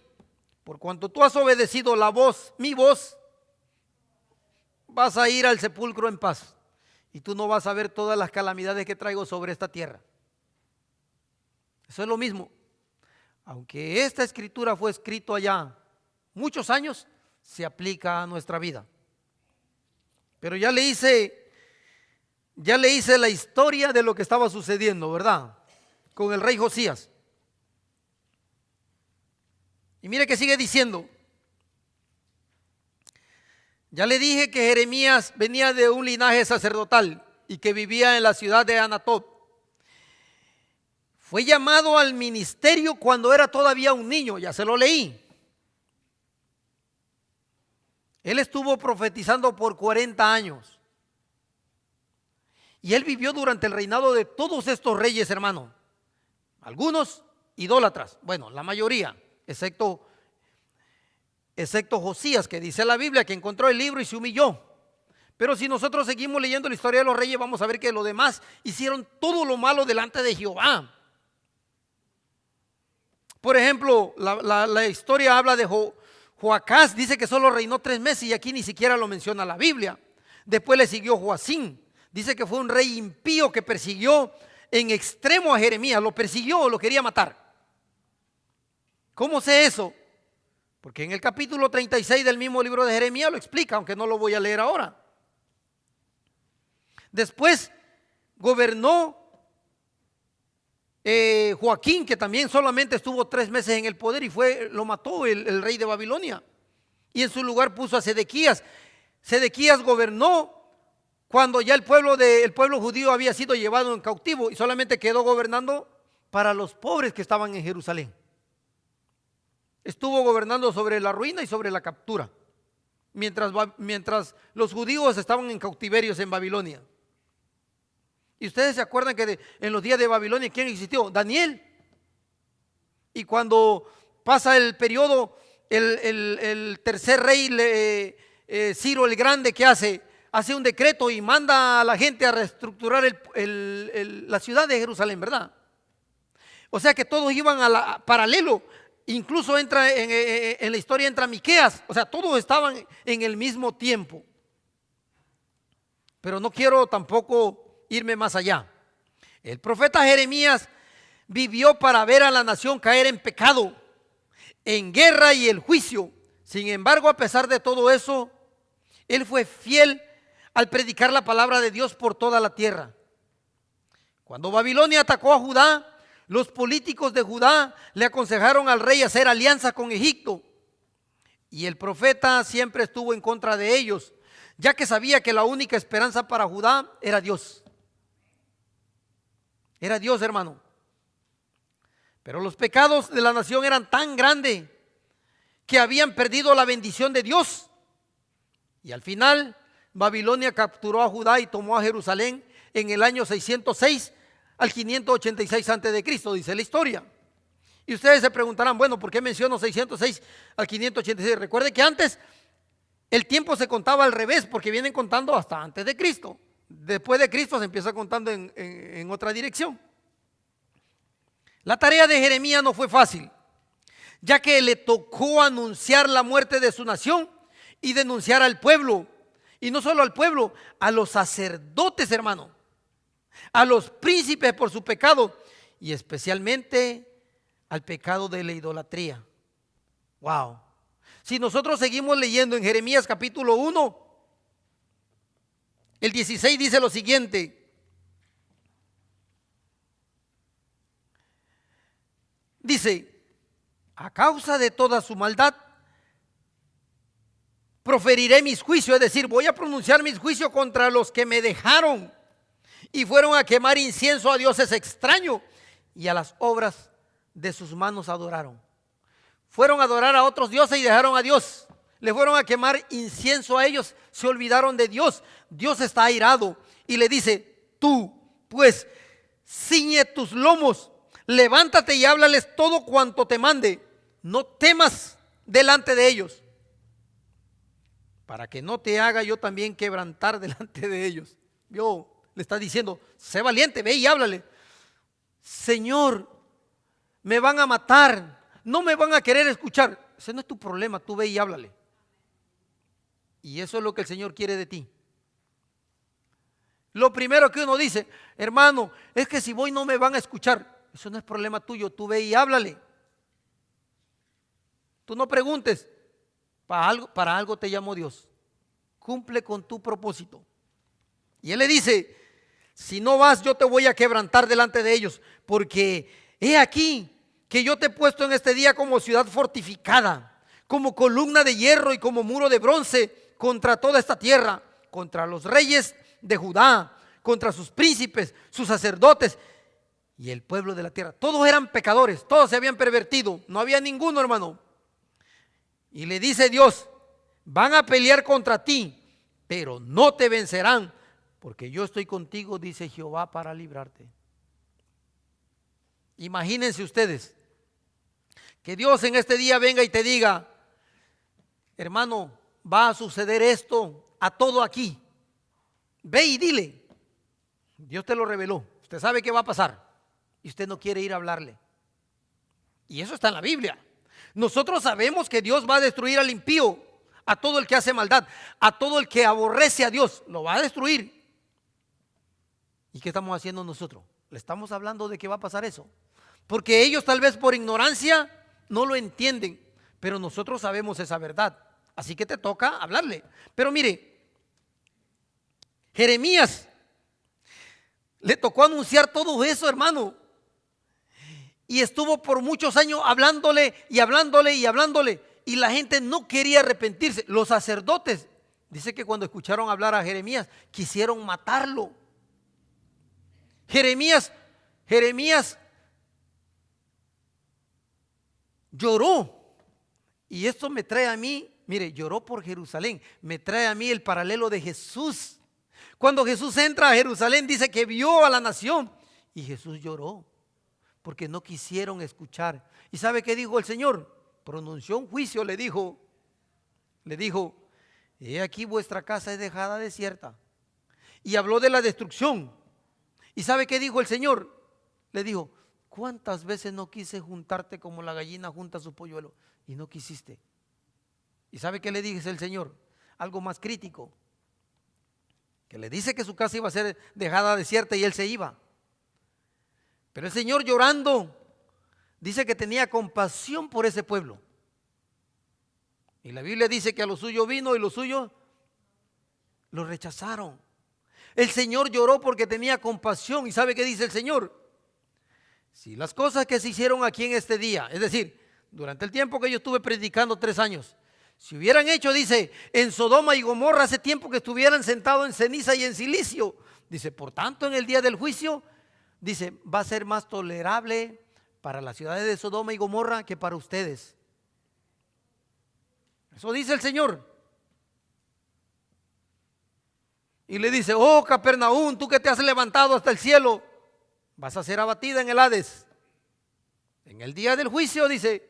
Por cuanto tú has obedecido la voz, mi voz, vas a ir al sepulcro en paz. Y tú no vas a ver todas las calamidades que traigo sobre esta tierra. Eso es lo mismo. Aunque esta escritura fue escrito allá muchos años, se aplica a nuestra vida. Pero ya le hice la historia de lo que estaba sucediendo, ¿verdad? Con el rey Josías. Y mire que sigue diciendo. Ya le dije que Jeremías venía de un linaje sacerdotal y que vivía en la ciudad de Anatot. Fue llamado al ministerio cuando era todavía un niño, ya se lo leí. Él estuvo profetizando por 40 años. Y él vivió durante el reinado de todos estos reyes, hermano. Algunos idólatras, bueno, la mayoría, excepto Josías, que dice la Biblia que encontró el libro y se humilló. Pero si nosotros seguimos leyendo la historia de los reyes, vamos a ver que los demás hicieron todo lo malo delante de Jehová. Por ejemplo, la historia habla de Joacás, dice que solo reinó 3 meses y aquí ni siquiera lo menciona la Biblia. Después le siguió Joacín, dice que fue un rey impío que persiguió en extremo a Jeremías, lo persiguió o lo quería matar. ¿Cómo sé eso? Porque en el capítulo 36 del mismo libro de Jeremías lo explica, aunque no lo voy a leer ahora. Después gobernó Joaquín, que también solamente estuvo 3 meses en el poder y lo mató el rey de Babilonia. Y en su lugar puso a Sedequías. Sedequías gobernó cuando ya el pueblo judío había sido llevado en cautivo y solamente quedó gobernando para los pobres que estaban en Jerusalén. Estuvo gobernando sobre la ruina y sobre la captura, mientras los judíos estaban en cautiverios en Babilonia. Y ustedes se acuerdan que en los días de Babilonia, ¿quién existió? Daniel. Y cuando pasa el periodo, el tercer rey, Ciro el Grande, ¿qué hace? Hace un decreto y manda a la gente a reestructurar la ciudad de Jerusalén, ¿verdad? O sea que todos iban paralelo. Incluso entra en la historia entra Miqueas, o sea, todos estaban en el mismo tiempo. Pero no quiero tampoco irme más allá. El profeta Jeremías vivió para ver a la nación caer en pecado, en guerra y el juicio. Sin embargo, a pesar de todo eso, él fue fiel al predicar la palabra de Dios por toda la tierra. Cuando Babilonia atacó a Judá, los políticos de Judá le aconsejaron al rey hacer alianza con Egipto. Y el profeta siempre estuvo en contra de ellos, ya que sabía que la única esperanza para Judá era Dios. Era Dios, hermano. Pero los pecados de la nación eran tan grandes que habían perdido la bendición de Dios. Y al final, Babilonia capturó a Judá y tomó a Jerusalén en el año 606 al 586 antes de Cristo, dice la historia. Y ustedes se preguntarán, bueno, ¿por qué menciono 606 al 586? Recuerde que antes el tiempo se contaba al revés, porque vienen contando hasta antes de Cristo. Después de Cristo se empieza contando en otra dirección. La tarea de Jeremías no fue fácil, ya que le tocó anunciar la muerte de su nación y denunciar al pueblo. Y no solo al pueblo, a los sacerdotes, hermano, a los príncipes por su pecado y especialmente al pecado de la idolatría. Wow. Si nosotros seguimos leyendo en Jeremías capítulo 1, el 16 dice lo siguiente. Dice, a causa de toda su maldad, proferiré mis juicios, es decir, voy a pronunciar mis juicios contra los que me dejaron y fueron a quemar incienso a dioses extraños y a las obras de sus manos adoraron. Fueron a adorar a otros dioses y dejaron a Dios. Le fueron a quemar incienso a ellos, se olvidaron de Dios. Dios está airado y le dice, tú pues ciñe tus lomos, levántate y háblales todo cuanto te mande. No temas delante de ellos, para que no te haga yo también quebrantar delante de ellos. Yo le está diciendo, sé valiente, ve y háblale. Señor, me van a matar, no me van a querer escuchar. Ese no es tu problema, tú ve y háblale. Y eso es lo que el Señor quiere de ti. Lo primero que uno dice, hermano, es que si voy no me van a escuchar. Eso no es problema tuyo, tú ve y háblale. Tú no preguntes, para algo te llamó Dios. Cumple con tu propósito. Y Él le dice, si no vas yo te voy a quebrantar delante de ellos, porque he aquí que yo te he puesto en este día como ciudad fortificada, como columna de hierro y como muro de bronce contra toda esta tierra, contra los reyes de Judá, contra sus príncipes, sus sacerdotes y el pueblo de la tierra. Todos eran pecadores, todos se habían pervertido, no había ninguno, hermano. Y le dice Dios, van a pelear contra ti, pero no te vencerán, porque yo estoy contigo, dice Jehová, para librarte. Imagínense ustedes que Dios en este día venga y te diga, hermano, va a suceder esto a todo aquí. Ve y dile. Dios te lo reveló. Usted sabe qué va a pasar y usted no quiere ir a hablarle. Y eso está en la Biblia. Nosotros sabemos que Dios va a destruir al impío, a todo el que hace maldad, a todo el que aborrece a Dios, lo va a destruir. ¿Y qué estamos haciendo nosotros? Le estamos hablando de que va a pasar eso. Porque ellos tal vez por ignorancia no lo entienden, pero nosotros sabemos esa verdad. Así que te toca hablarle. Pero mire, Jeremías le tocó anunciar todo eso, hermano. Y estuvo por muchos años hablándole y hablándole y hablándole. Y la gente no quería arrepentirse. Los sacerdotes, dice que cuando escucharon hablar a Jeremías, quisieron matarlo. Jeremías lloró. Y esto me trae a mí, mire, lloró por Jerusalén. Me trae a mí el paralelo de Jesús. Cuando Jesús entra a Jerusalén, dice que vio a la nación. Y Jesús lloró porque no quisieron escuchar. ¿Y sabe qué dijo el Señor? Pronunció un juicio, le dijo, he aquí vuestra casa es dejada desierta. Y habló de la destrucción. ¿Y sabe qué dijo el Señor? Le dijo, ¿cuántas veces no quise juntarte como la gallina junta su polluelo? Y no quisiste. ¿Y sabe qué le dice el Señor? Algo más crítico. Que le dice que su casa iba a ser dejada desierta y él se iba. Pero el Señor llorando, dice que tenía compasión por ese pueblo. Y la Biblia dice que a lo suyo vino y los suyos lo rechazaron. El Señor lloró porque tenía compasión. ¿Y sabe qué dice el Señor? Si las cosas que se hicieron aquí en este día, es decir, durante el tiempo que yo estuve predicando 3 años, si hubieran hecho, dice, en Sodoma y Gomorra hace tiempo que estuvieran sentados en ceniza y en silicio. Dice, por tanto en el día del juicio, dice, va a ser más tolerable para las ciudades de Sodoma y Gomorra que para ustedes. Eso dice el Señor. Y le dice, oh Capernaum, tú que te has levantado hasta el cielo, vas a ser abatida en el Hades. En el día del juicio, dice,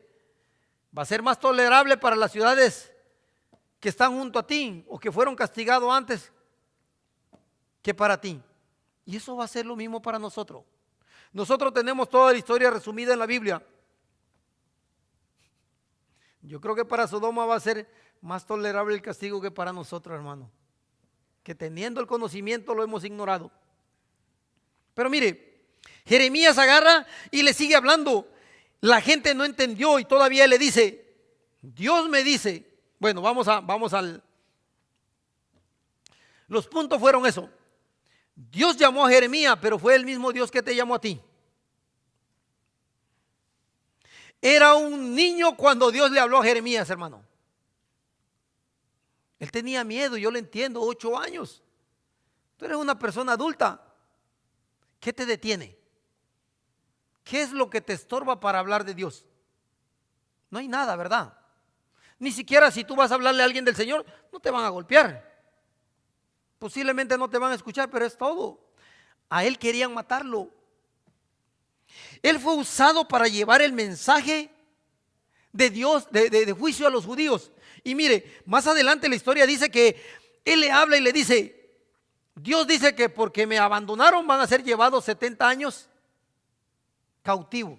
va a ser más tolerable para las ciudades que están junto a ti o que fueron castigados antes que para ti. Y eso va a ser lo mismo para nosotros. Nosotros tenemos toda la historia resumida en la Biblia. Yo creo que para Sodoma va a ser más tolerable el castigo que para nosotros, hermano. Que teniendo el conocimiento lo hemos ignorado. Pero mire, Jeremías agarra y le sigue hablando. La gente no entendió y todavía le dice, Dios me dice, bueno, vamos al... Los puntos fueron eso. Dios llamó a Jeremías, pero fue el mismo Dios que te llamó a ti. Era un niño cuando Dios le habló a Jeremías, hermano. Él tenía miedo, yo lo entiendo, 8 años. Tú eres una persona adulta. ¿Qué te detiene? ¿Qué es lo que te estorba para hablar de Dios? No hay nada, ¿verdad? Ni siquiera si tú vas a hablarle a alguien del Señor, no te van a golpear. Posiblemente no te van a escuchar, pero es todo. A él querían matarlo. Él fue usado para llevar el mensaje de Dios, de juicio a los judíos. Y mire, más adelante la historia dice que él le habla y le dice, Dios dice que porque me abandonaron van a ser llevados 70 años cautivo.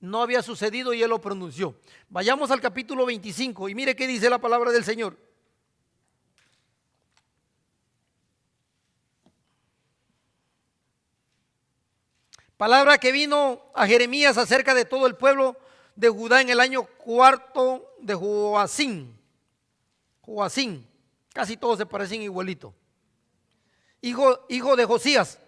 No había sucedido y él lo pronunció. Vayamos al capítulo 25 y mire qué dice la palabra del Señor. Palabra que vino a Jeremías acerca de todo el pueblo de Judá en el año 4 de Joacim. Casi todos se parecen igualito. Hijo de Josías,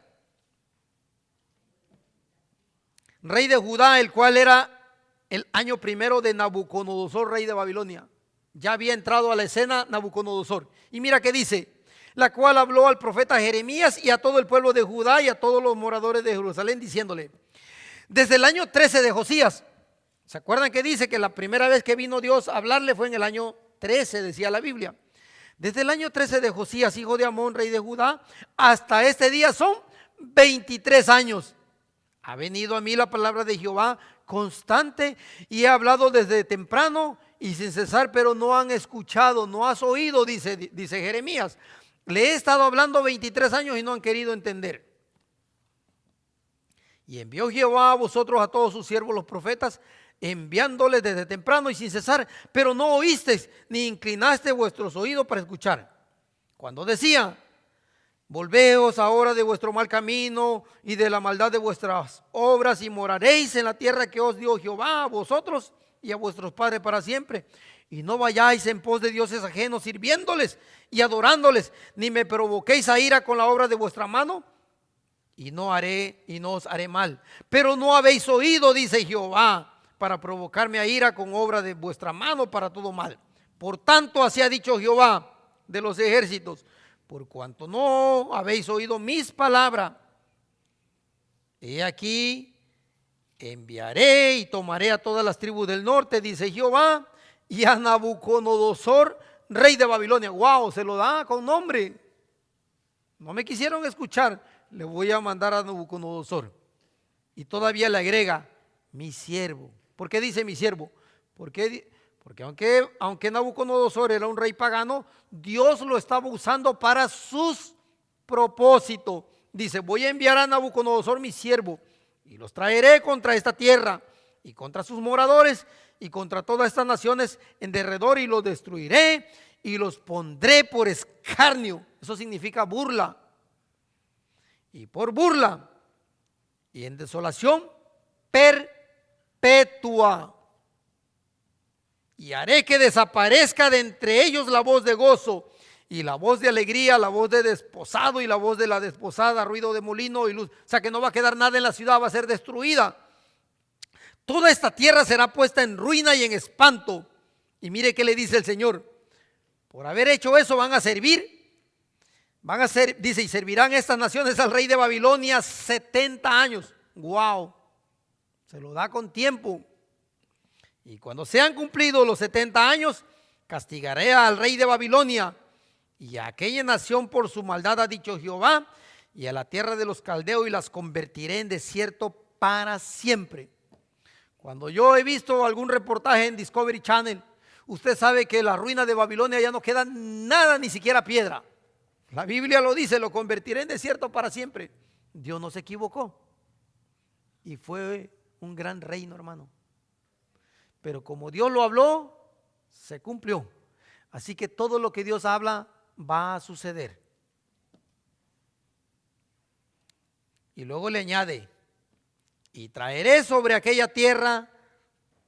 rey de Judá, el cual era el año primero de Nabucodonosor, rey de Babilonia. Ya había entrado a la escena Nabucodonosor. Y mira qué dice, la cual habló al profeta Jeremías y a todo el pueblo de Judá y a todos los moradores de Jerusalén, diciéndole, desde el año 13 de Josías, ¿se acuerdan que dice que la primera vez que vino Dios a hablarle fue en el año 13, decía la Biblia? Desde el año 13 de Josías, hijo de Amón, rey de Judá, hasta este día son 23 años. Ha venido a mí la palabra de Jehová constante y he hablado desde temprano y sin cesar, pero no han escuchado, no has oído, dice Jeremías. Le he estado hablando 23 años y no han querido entender. Y envió Jehová a vosotros a todos sus siervos los profetas, enviándoles desde temprano y sin cesar, pero no oísteis ni inclinaste vuestros oídos para escuchar. Cuando decía, volveos ahora de vuestro mal camino y de la maldad de vuestras obras y moraréis en la tierra que os dio Jehová a vosotros y a vuestros padres para siempre. Y no vayáis en pos de dioses ajenos sirviéndoles y adorándoles, ni me provoquéis a ira con la obra de vuestra mano, y no os haré mal. Pero no habéis oído, dice Jehová, para provocarme a ira con obra de vuestra mano para todo mal. Por tanto, así ha dicho Jehová de los ejércitos, por cuanto no habéis oído mis palabras, he aquí, enviaré y tomaré a todas las tribus del norte, dice Jehová, y a Nabucodonosor, rey de Babilonia. Wow, se lo da con nombre. No me quisieron escuchar, le voy a mandar a Nabucodonosor. Y todavía le agrega, mi siervo. ¿Por qué dice mi siervo? Porque aunque Nabucodonosor era un rey pagano, Dios lo estaba usando para sus propósitos. Dice, voy a enviar a Nabucodonosor mi siervo y los traeré contra esta tierra y contra sus moradores y contra todas estas naciones en derredor y los destruiré y los pondré por escarnio. Eso significa burla. Y por burla y en desolación perpetua. Y haré que desaparezca de entre ellos la voz de gozo y la voz de alegría, la voz de desposado y la voz de la desposada, ruido de molino y luz. O sea que no va a quedar nada en la ciudad, va a ser destruida. Toda esta tierra será puesta en ruina y en espanto. Y mire qué le dice el Señor. Por haber hecho eso van a servir. Dice, y servirán estas naciones al rey de Babilonia 70 años. Wow. Se lo da con tiempo. Y cuando sean cumplidos los 70 años, castigaré al rey de Babilonia Y a aquella nación por su maldad ha dicho Jehová, y a la tierra de los caldeos y las convertiré en desierto para siempre. Cuando yo he visto algún reportaje en Discovery Channel, usted sabe que en la ruina de Babilonia ya no queda nada, ni siquiera piedra. La Biblia lo dice, lo convertiré en desierto para siempre. Dios no se equivocó. Y fue un gran reino, hermano. Pero como Dios lo habló, se cumplió. Así que todo lo que Dios habla va a suceder. Y luego le añade, y traeré sobre aquella tierra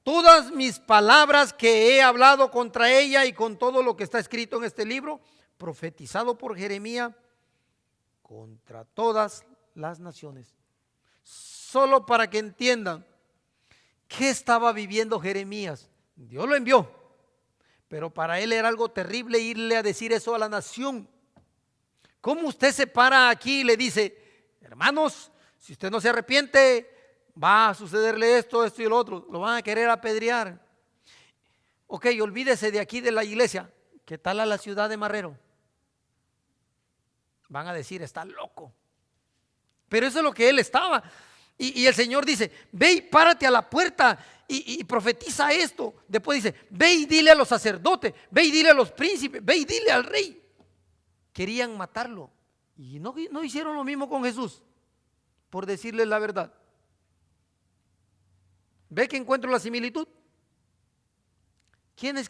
todas mis palabras que he hablado contra ella y con todo lo que está escrito en este libro, profetizado por Jeremías, contra todas las naciones. Solo para que entiendan qué estaba viviendo Jeremías. Dios lo envió, pero para él era algo terrible irle a decir eso a la nación. ¿Cómo usted se para aquí y le dice, hermanos, si usted no se arrepiente, va a sucederle esto, esto y lo otro, lo van a querer apedrear? Ok, olvídese de aquí de la iglesia. ¿Qué tal a la ciudad de Marrero? Van a decir, está loco. Pero eso es lo que él estaba. Y el Señor dice, ve y párate a la puerta y profetiza esto. Después dice, ve y dile a los sacerdotes, ve y dile a los príncipes, ve y dile al rey. Querían matarlo. Y no hicieron lo mismo con Jesús, por decirles la verdad. ¿Ve que encuentro la similitud? ¿Quiénes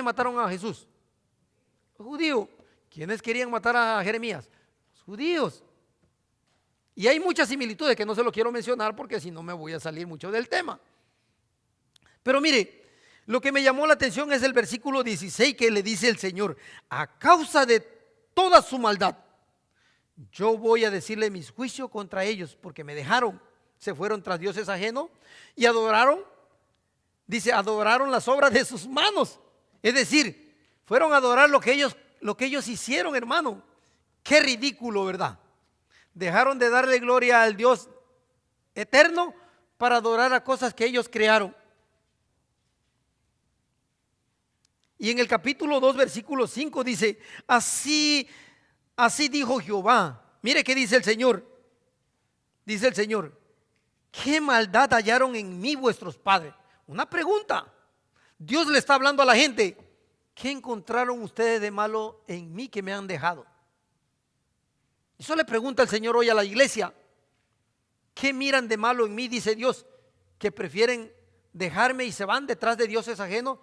mataron a Jesús? Los judíos. ¿Quiénes querían matar a Jeremías? Los judíos. Y hay muchas similitudes que no se lo quiero mencionar porque si no me voy a salir mucho del tema. Pero mire, lo que me llamó la atención es el versículo 16 que le dice el Señor, a causa de toda su maldad, yo voy a decirle mis juicios contra ellos porque me dejaron, se fueron tras dioses ajenos y adoraron, dice, adoraron las obras de sus manos. Es decir, fueron a adorar lo que ellos hicieron, hermano. Qué ridículo, ¿verdad? Dejaron de darle gloria al Dios eterno para adorar a cosas que ellos crearon. Y en el capítulo 2, versículo 5 dice, así dijo Jehová. Mire qué dice el Señor. Dice el Señor, ¿qué maldad hallaron en mí vuestros padres? Una pregunta. Dios le está hablando a la gente. ¿Qué encontraron ustedes de malo en mí que me han dejado? Eso le pregunta el Señor hoy a la iglesia. ¿Qué miran de malo en mí? Dice Dios, que prefieren dejarme y se van detrás de dioses ajenos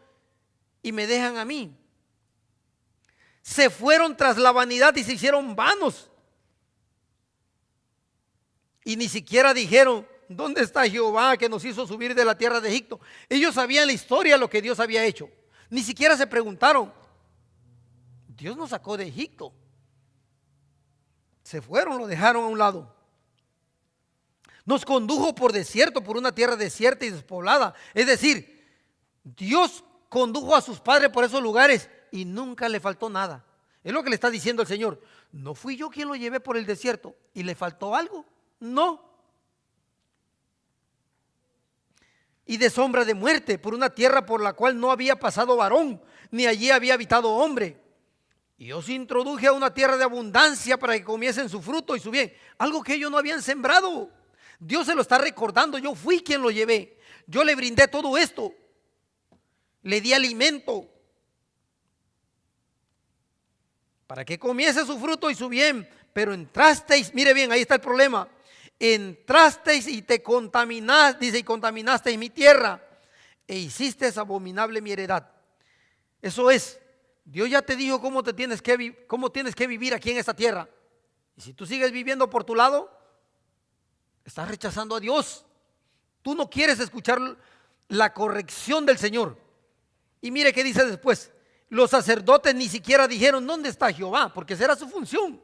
y me dejan a mí. Se fueron tras la vanidad y se hicieron vanos. Y ni siquiera dijeron, ¿dónde está Jehová que nos hizo subir de la tierra de Egipto? Ellos sabían la historia, lo que Dios había hecho. Ni siquiera se preguntaron, Dios nos sacó de Egipto. Se fueron, lo dejaron a un lado. Nos condujo por desierto, por una tierra desierta y despoblada. Es decir, Dios condujo a sus padres por esos lugares y nunca le faltó nada. Es lo que le está diciendo el Señor. ¿No fui yo quien lo llevé por el desierto y le faltó algo? No. Y de sombra de muerte, por una tierra por la cual no había pasado varón, ni allí había habitado hombre. Y os introduje a una tierra de abundancia para que comiesen su fruto y su bien. Algo que ellos no habían sembrado. Dios se lo está recordando. Yo fui quien lo llevé. Yo le brindé todo esto. Le di alimento para que comiese su fruto y su bien. Pero entrasteis, mire bien, ahí está el problema. Entrasteis y te contaminaste, dice, y contaminasteis mi tierra e hicisteis abominable mi heredad. Eso es, Dios ya te dijo cómo tienes que vivir aquí en esta tierra. Y si tú sigues viviendo por tu lado, estás rechazando a Dios. Tú no quieres escuchar la corrección del Señor. Y mire qué dice después. Los sacerdotes ni siquiera dijeron, ¿dónde está Jehová? Porque esa era su función.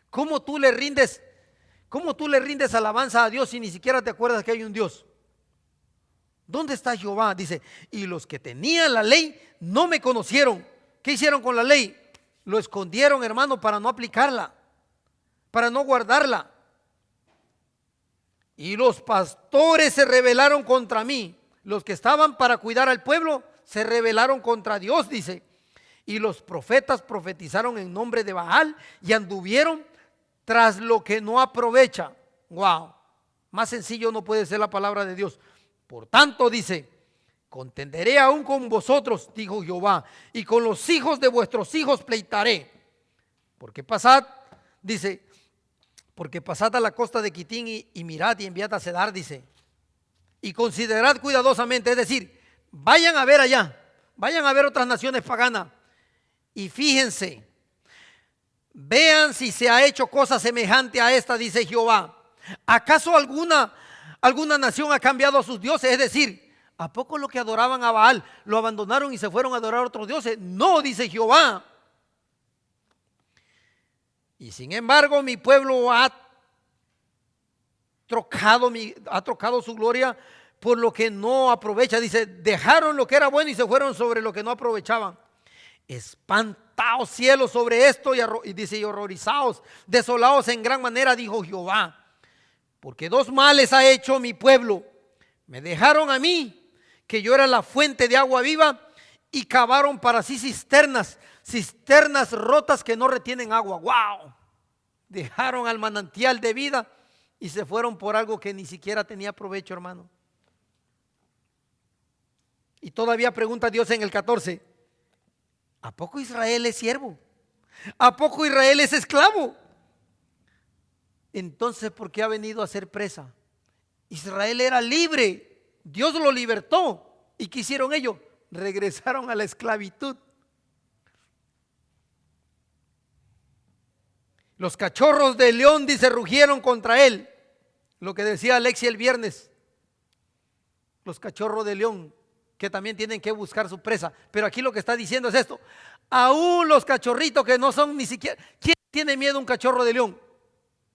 ¿Cómo tú le rindes alabanza a Dios si ni siquiera te acuerdas que hay un Dios? ¿Dónde está Jehová? Dice, y los que tenían la ley no me conocieron. ¿Qué hicieron con la ley? Lo escondieron, hermano, para no aplicarla, para no guardarla. Y los pastores se rebelaron contra mí. Los que estaban para cuidar al pueblo se rebelaron contra Dios, dice. Y los profetas profetizaron en nombre de Baal y anduvieron tras lo que no aprovecha. Wow, más sencillo no puede ser la palabra de Dios. Por tanto, dice, contenderé aún con vosotros, dijo Jehová, y con los hijos de vuestros hijos pleitaré. Porque pasad, dice, porque pasad a la costa de Quitín y mirad y enviad a Cedar, dice, y considerad cuidadosamente, es decir, vayan a ver allá, vayan a ver otras naciones paganas y fíjense, vean si se ha hecho cosa semejante a esta, dice Jehová. ¿Acaso alguna nación ha cambiado a sus dioses? Es decir, ¿a poco los que adoraban a Baal lo abandonaron y se fueron a adorar a otros dioses? No, dice Jehová. Y sin embargo, mi pueblo ha trocado su gloria por lo que no aprovecha. Dice, dejaron lo que era bueno y se fueron sobre lo que no aprovechaban. Espantaos cielos sobre esto y dice, y horrorizaos, desolados en gran manera, dijo Jehová. Porque dos males ha hecho mi pueblo. Me dejaron a mí, que yo era la fuente de agua viva, y cavaron para sí cisternas rotas que no retienen agua. ¡Wow! Dejaron al manantial de vida y se fueron por algo que ni siquiera tenía provecho, hermano. Y todavía pregunta Dios en el 14, ¿a poco Israel es siervo? ¿A poco Israel es esclavo? Entonces, ¿por qué ha venido a ser presa? Israel era libre, Dios lo libertó. ¿Y qué hicieron ellos? Regresaron a la esclavitud. Los cachorros de león, dice, rugieron contra él. Lo que decía Alexia el viernes. Los cachorros de león, que también tienen que buscar su presa. Pero aquí lo que está diciendo es esto. Aún los cachorritos que no son ni siquiera... ¿Quién tiene miedo a un cachorro de león?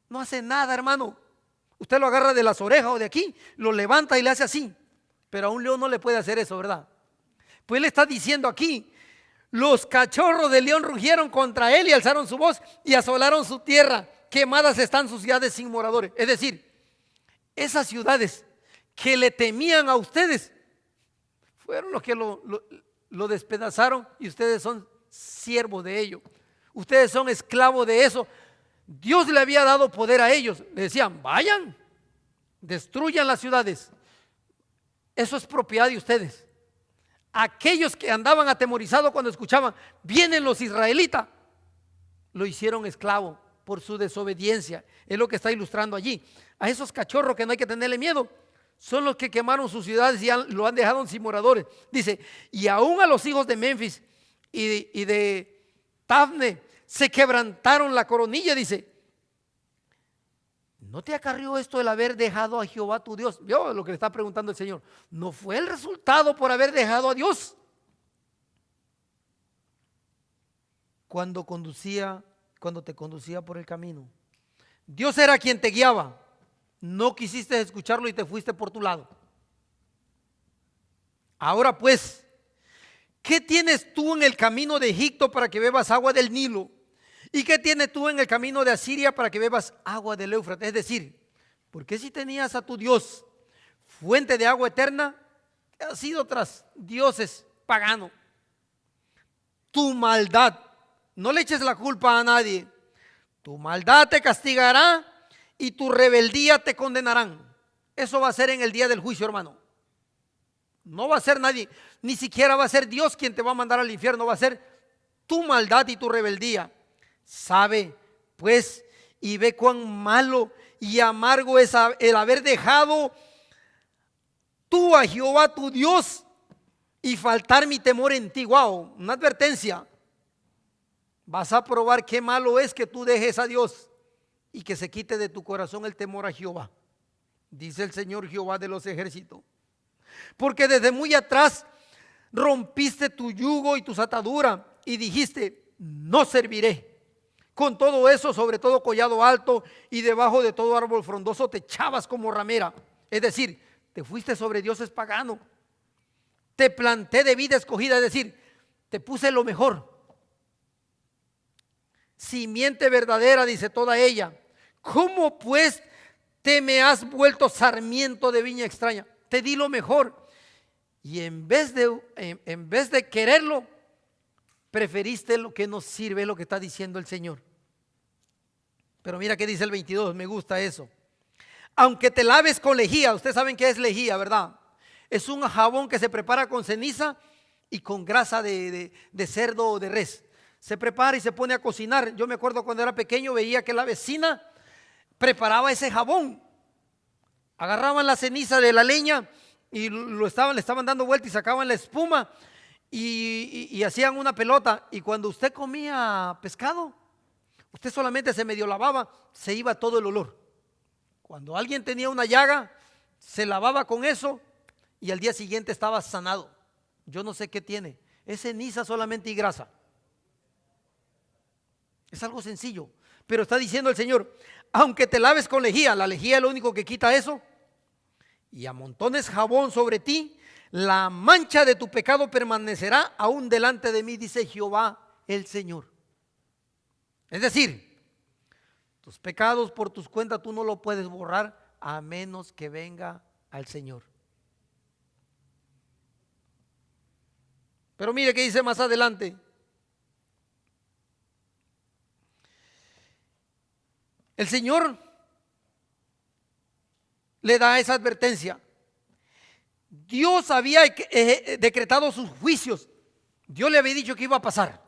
No hace nada, hermano. Usted lo agarra de las orejas o de aquí, lo levanta y le hace así. Pero a un león no le puede hacer eso, ¿verdad? Pues él está diciendo aquí, los cachorros de león rugieron contra él y alzaron su voz y asolaron su tierra. Quemadas están sus ciudades sin moradores. Es decir, esas ciudades que le temían a ustedes fueron los que lo despedazaron y ustedes son siervos de ello. Ustedes son esclavos de eso. Dios le había dado poder a ellos. Le decían, vayan, destruyan las ciudades. Eso es propiedad de ustedes. Aquellos que andaban atemorizados cuando escuchaban, vienen los israelitas, lo hicieron esclavo por su desobediencia. Es lo que está ilustrando allí. A esos cachorros que no hay que tenerle miedo, son los que quemaron sus ciudades y lo han dejado sin moradores. Dice, y aún a los hijos de Memphis y de Tafne se quebrantaron la coronilla, dice. ¿No te acarrió esto el haber dejado a Jehová tu Dios? ¿Vio lo que le está preguntando el Señor? ¿No fue el resultado por haber dejado a Dios? Cuando te conducía por el camino. Dios era quien te guiaba. No quisiste escucharlo y te fuiste por tu lado. Ahora pues, ¿qué tienes tú en el camino de Egipto para que bebas agua del Nilo? ¿Y qué tienes tú en el camino de Asiria para que bebas agua del Éufrates? Es decir, ¿por qué si tenías a tu Dios, fuente de agua eterna, has ido tras dioses paganos? Tu maldad, no le eches la culpa a nadie. Tu maldad te castigará y tu rebeldía te condenarán. Eso va a ser en el día del juicio, hermano. No va a ser nadie, ni siquiera va a ser Dios quien te va a mandar al infierno, va a ser tu maldad y tu rebeldía. Sabe, pues, y ve cuán malo y amargo es el haber dejado tú a Jehová tu Dios y faltar mi temor en ti. Wow, una advertencia. Vas a probar qué malo es que tú dejes a Dios y que se quite de tu corazón el temor a Jehová, dice el Señor Jehová de los ejércitos. Porque desde muy atrás rompiste tu yugo y tus ataduras y dijiste, no serviré. Con todo eso, sobre todo collado alto y debajo de todo árbol frondoso te echabas como ramera. Es decir, te fuiste sobre dioses paganos. Te planté de vida escogida, es decir, te puse lo mejor. Simiente verdadera, dice toda ella. ¿Cómo pues te me has vuelto sarmiento de viña extraña? Te di lo mejor y en vez de quererlo, preferiste lo que no sirve, es lo que está diciendo el Señor. Pero mira qué dice el 22, me gusta eso. Aunque te laves con lejía, ustedes saben qué es lejía, ¿verdad? Es un jabón que se prepara con ceniza y con grasa de cerdo o de res. Se prepara y se pone a cocinar. Yo me acuerdo cuando era pequeño, veía que la vecina preparaba ese jabón. Agarraban la ceniza de la leña y le estaban dando vuelta y sacaban la espuma y hacían una pelota. Y cuando usted comía pescado, usted solamente se medio lavaba, se iba todo el olor. Cuando alguien tenía una llaga, se lavaba con eso y al día siguiente estaba sanado. Yo no sé qué tiene, es ceniza solamente y grasa. Es algo sencillo, pero está diciendo el Señor, aunque te laves con lejía, la lejía es lo único que quita eso, y amontones jabón sobre ti, la mancha de tu pecado permanecerá aún delante de mí, dice Jehová el Señor. Es decir, tus pecados por tus cuentas tú no lo puedes borrar a menos que venga al Señor. Pero mire qué dice más adelante. El Señor le da esa advertencia. Dios había decretado sus juicios. Dios le había dicho que iba a pasar.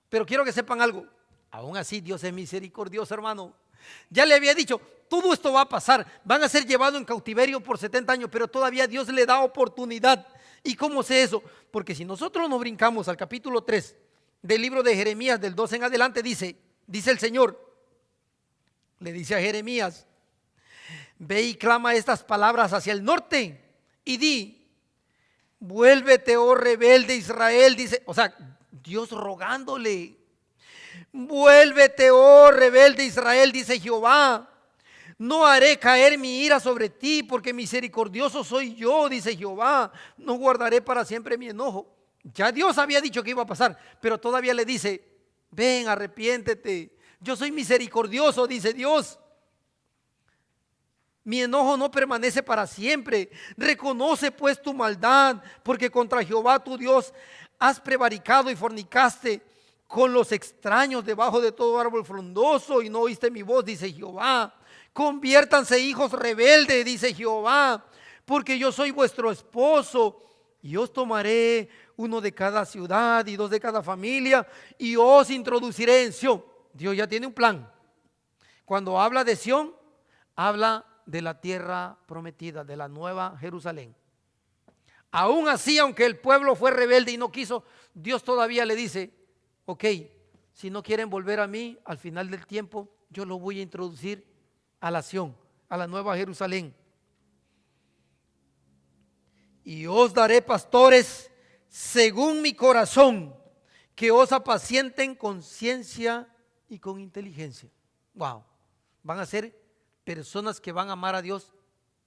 Pero quiero que sepan algo. Aún así Dios es misericordioso, hermano. Ya le había dicho, todo esto va a pasar. Van a ser llevados en cautiverio por 70 años. Pero todavía Dios le da oportunidad. ¿Y cómo sé eso? Porque si nosotros nos brincamos al capítulo 3 del libro de Jeremías, del 2 en adelante, dice el Señor, le dice a Jeremías, ve y clama estas palabras hacia el norte y di, vuélvete, oh rebelde Israel, dice, o sea, Dios rogándole, vuélvete, oh rebelde Israel, dice Jehová, no haré caer mi ira sobre ti, porque misericordioso soy yo, dice Jehová, no guardaré para siempre mi enojo. Ya Dios había dicho que iba a pasar, pero todavía le dice, ven, arrepiéntete, yo soy misericordioso, dice Dios. Mi enojo no permanece para siempre. Reconoce pues tu maldad, porque contra Jehová tu Dios has prevaricado y fornicaste con los extraños debajo de todo árbol frondoso y no oíste mi voz, dice Jehová. Conviértanse hijos rebeldes, dice Jehová, porque yo soy vuestro esposo y os tomaré uno de cada ciudad y dos de cada familia y os introduciré en Sión. Dios ya tiene un plan. Cuando habla de Sión, habla de la tierra prometida, de la nueva Jerusalén. Aún así, aunque el pueblo fue rebelde y no quiso, Dios todavía le dice, ok, si no quieren volver a mí, al final del tiempo, yo lo voy a introducir a la Sión, a la nueva Jerusalén. Y os daré pastores según mi corazón, que os apacienten con ciencia y con inteligencia. Wow, van a ser personas que van a amar a Dios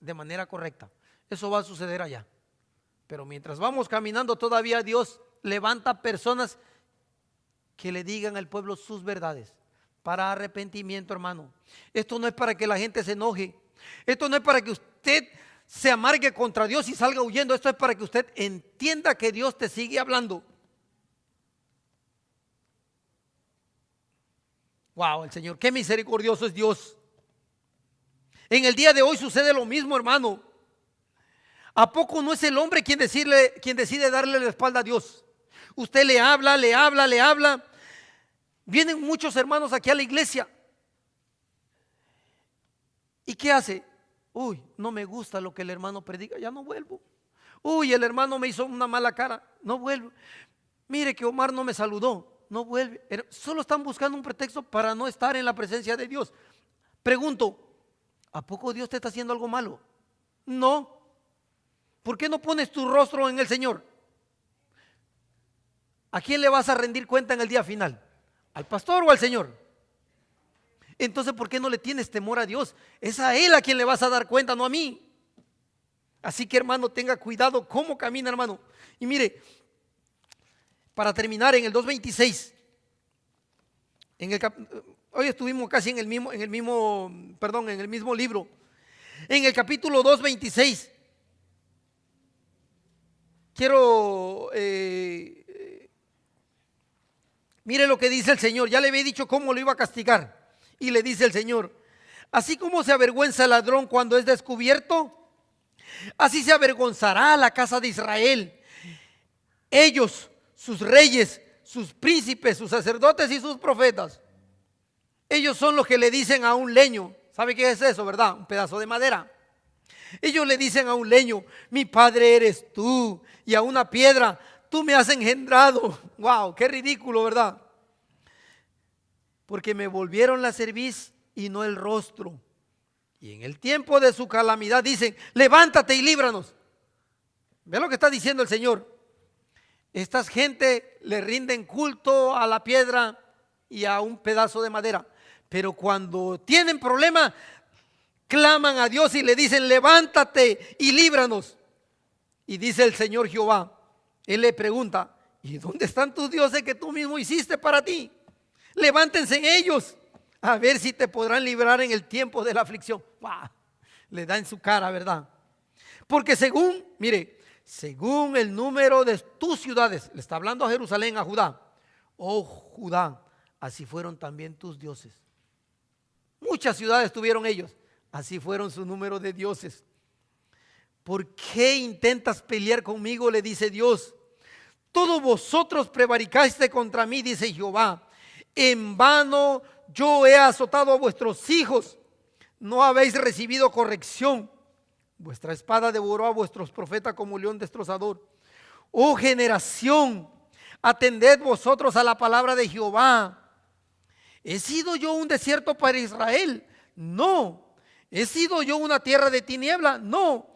de manera correcta. Eso va a suceder allá. Pero mientras vamos caminando, todavía Dios levanta personas que le digan al pueblo sus verdades para arrepentimiento, hermano. Esto no es para que la gente se enoje. Esto no es para que usted se amargue contra Dios y salga huyendo. Esto es para que usted entienda que Dios te sigue hablando. Wow, el Señor, qué misericordioso es Dios. En el día de hoy sucede lo mismo, hermano. ¿A poco no es el hombre quien decide darle la espalda a Dios? Usted le habla, le habla, le habla. Vienen muchos hermanos aquí a la iglesia. ¿Y qué hace? Uy, no me gusta lo que el hermano predica, ya no vuelvo. Uy, el hermano me hizo una mala cara, no vuelvo. Mire que Omar no me saludó, no vuelve. Solo están buscando un pretexto para no estar en la presencia de Dios. Pregunto, ¿a poco Dios te está haciendo algo malo? No. ¿Por qué no pones tu rostro en el Señor? ¿A quién le vas a rendir cuenta en el día final? ¿Al pastor o al Señor? Entonces, ¿por qué no le tienes temor a Dios? Es a Él a quien le vas a dar cuenta, no a mí. Así que, hermano, tenga cuidado cómo camina, hermano. Y mire, para terminar, en el 2:26, hoy estuvimos casi en el mismo libro. En el capítulo 2:26, quiero Mire lo que dice el Señor. Ya le había dicho cómo lo iba a castigar. Y le dice el Señor: así como se avergüenza el ladrón cuando es descubierto, así se avergonzará la casa de Israel. Ellos, sus reyes, sus príncipes, sus sacerdotes y sus profetas. Ellos son los que le dicen a un leño. ¿Sabe qué es eso, verdad? Un pedazo de madera. Ellos le dicen a un leño: mi padre eres tú. Y a una piedra: tú me has engendrado. Wow, qué ridículo, ¿verdad? Porque me volvieron la cerviz y no el rostro. Y en el tiempo de su calamidad dicen: levántate y líbranos. Ve lo que está diciendo el Señor. Estas gente le rinden culto a la piedra y a un pedazo de madera. Pero cuando tienen problema, claman a Dios y le dicen: levántate y líbranos. Y dice el Señor Jehová, Él le pregunta: ¿y dónde están tus dioses que tú mismo hiciste para ti? Levántense en ellos, a ver si te podrán librar en el tiempo de la aflicción. ¡Wow! Le da en su cara, ¿verdad? Porque según el número de tus ciudades, le está hablando a Jerusalén, a Judá: oh Judá, así fueron también tus dioses. Muchas ciudades tuvieron ellos, así fueron su número de dioses. ¿Por qué intentas pelear conmigo?, le dice Dios. Todos vosotros prevaricaste contra mí, dice Jehová. En vano yo he azotado a vuestros hijos, no habéis recibido corrección. Vuestra espada devoró a vuestros profetas como león destrozador. Oh generación, atended vosotros a la palabra de Jehová. ¿He sido yo un desierto para Israel? No. ¿He sido yo una tierra de tiniebla? No.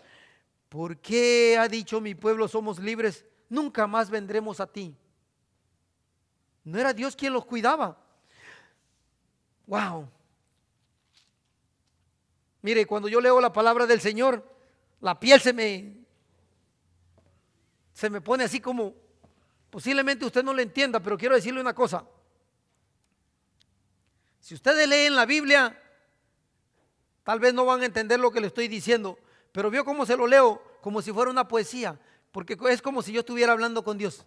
¿Por qué ha dicho mi pueblo: somos libres, nunca más vendremos a ti? ¿No era Dios quien los cuidaba? Wow. Mire, cuando yo leo la palabra del Señor, la piel se me pone así como, posiblemente usted no lo entienda, pero quiero decirle una cosa. Si ustedes leen la Biblia, tal vez no van a entender lo que le estoy diciendo, pero vio cómo se lo leo, como si fuera una poesía, porque es como si yo estuviera hablando con Dios,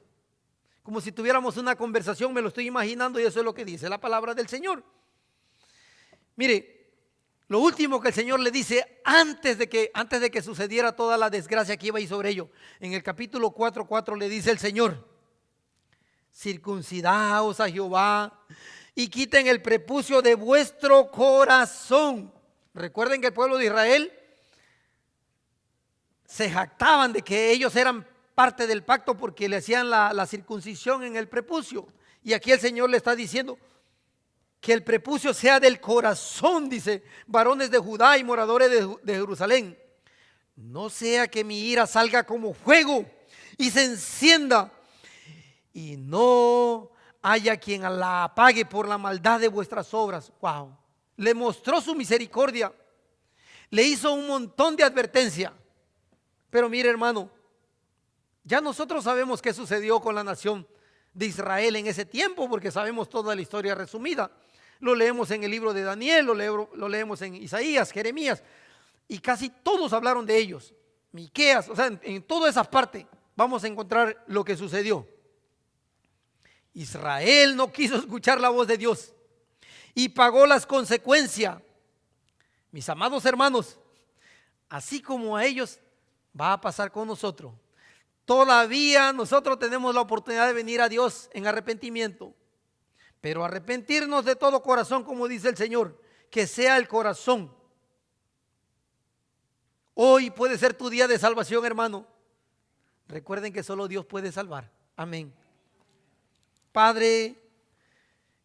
como si tuviéramos una conversación. Me lo estoy imaginando, y eso es lo que dice la palabra del Señor. Mire, lo último que el Señor le dice antes de que sucediera toda la desgracia que iba a ir sobre ellos, en el capítulo 4:4 le dice el Señor: circuncidaos a Jehová y quiten el prepucio de vuestro corazón. Recuerden que el pueblo de Israel se jactaban de que ellos eran parte del pacto porque le hacían la circuncisión en el prepucio. Y aquí el Señor le está diciendo que el prepucio sea del corazón, dice: varones de Judá y moradores de Jerusalén, no sea que mi ira salga como fuego y se encienda, y no haya quien la apague por la maldad de vuestras obras. Wow. Le mostró su misericordia, le hizo un montón de advertencia. Pero mire, hermano, ya nosotros sabemos qué sucedió con la nación de Israel en ese tiempo, porque sabemos toda la historia resumida. Lo leemos en el libro de Daniel, lo leemos en Isaías, Jeremías, y casi todos hablaron de ellos. Miqueas, o sea, en toda esa parte vamos a encontrar lo que sucedió. Israel no quiso escuchar la voz de Dios y pagó las consecuencias. Mis amados hermanos, así como a ellos, va a pasar con nosotros. Todavía nosotros tenemos la oportunidad de venir a Dios en arrepentimiento, pero arrepentirnos de todo corazón, como dice el Señor, que sea el corazón. Hoy puede ser tu día de salvación, hermano. Recuerden que solo Dios puede salvar. Amén. Padre,